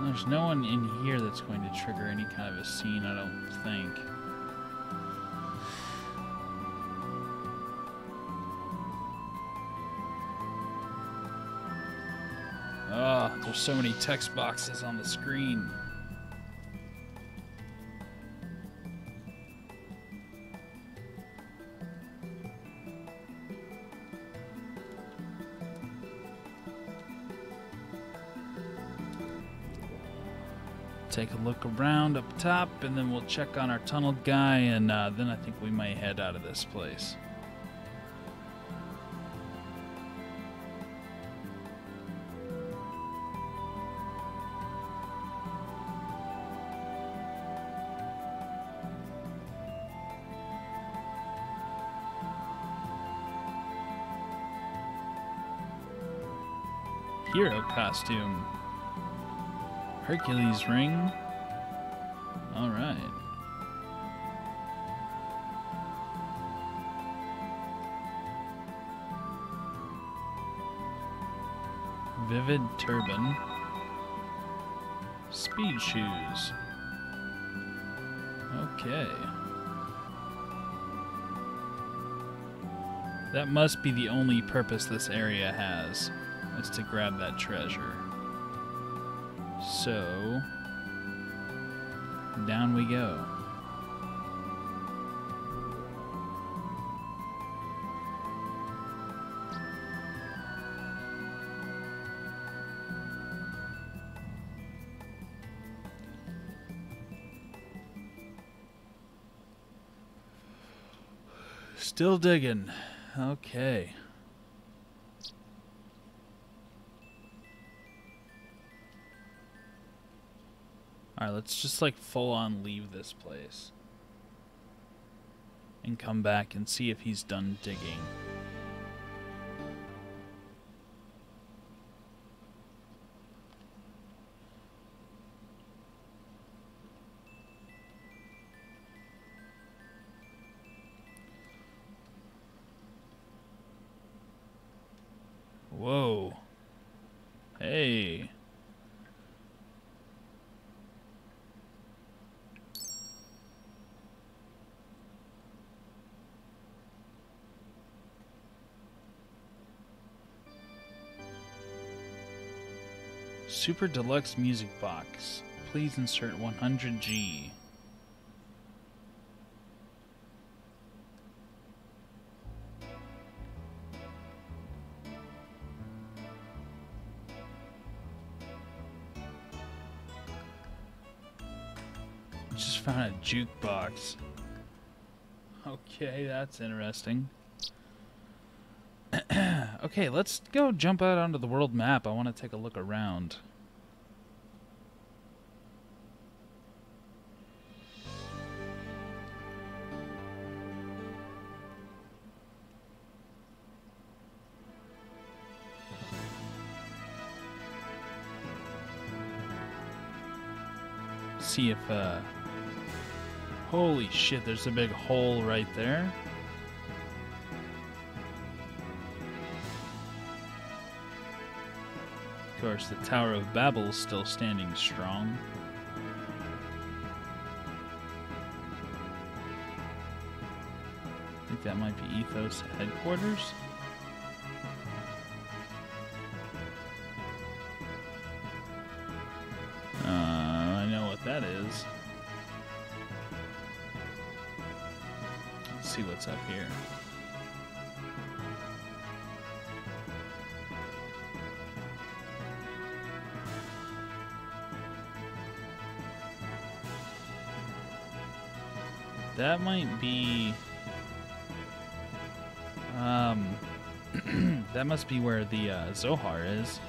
There's no one in here that's going to trigger any kind of a scene, I don't think. Oh, there's so many text boxes on the screen. Take a look around up top, and then we'll check on our tunnel guy, and then I think we might head out of this place. Hero costume. Hercules ring. All right. Vivid turban. Speed shoes. Okay. That must be the only purpose this area has, is to grab that treasure. So, down we go. Still digging. Okay. Alright, let's just like full on leave this place. And come back and see if he's done digging. Whoa. Hey. Super Deluxe Music Box. Please insert 100G. Just found a jukebox. Okay, that's interesting. Okay, let's go jump out onto the world map. I want to take a look around. See if, holy shit, there's a big hole right there. Of course, the Tower of Babel's still standing strong. I think that might be Ethos headquarters. I know what that is. Let's see what's up here. That might be... that must be where the Zohar is.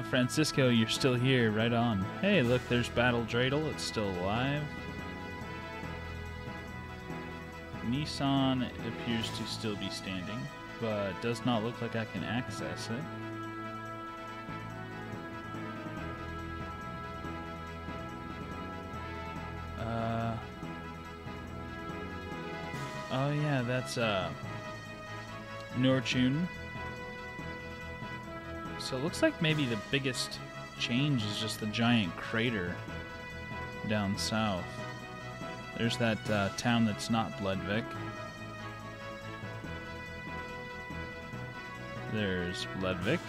Francisco, you're still here. Right on. Hey, look, there's Battle Dreidel. It's still alive. Nissan appears to still be standing, but does not look like I can access it. Oh yeah, that's Norchun. So it looks like maybe the biggest change is just the giant crater down south. There's that town that's not Bloodvik. There's Bloodvik.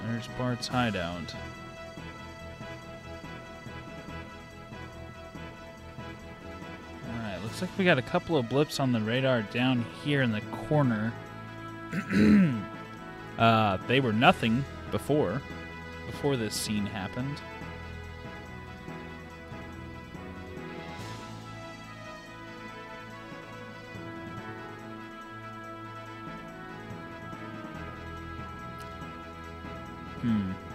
There's Bart's hideout. Alright, looks like we got a couple of blips on the radar down here in the corner. They were nothing before this scene happened.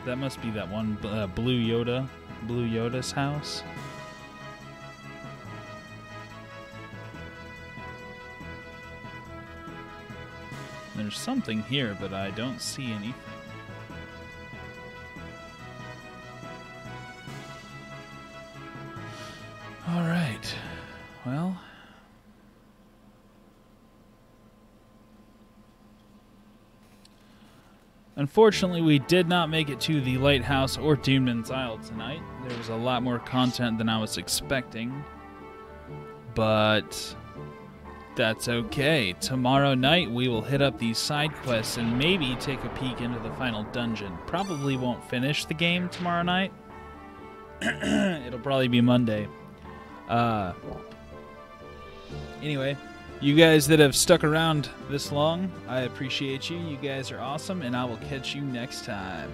That must be that one Blue Yoda's house. There's something here, but I don't see anything. All right. Well, unfortunately, we did not make it to the lighthouse or Doomman's Isle tonight. There was a lot more content than I was expecting, but that's okay. Tomorrow night, we will hit up these side quests and maybe take a peek into the final dungeon. Probably won't finish the game tomorrow night. It'll probably be Monday. Anyway, you guys that have stuck around this long, I appreciate you. You guys are awesome, and I will catch you next time.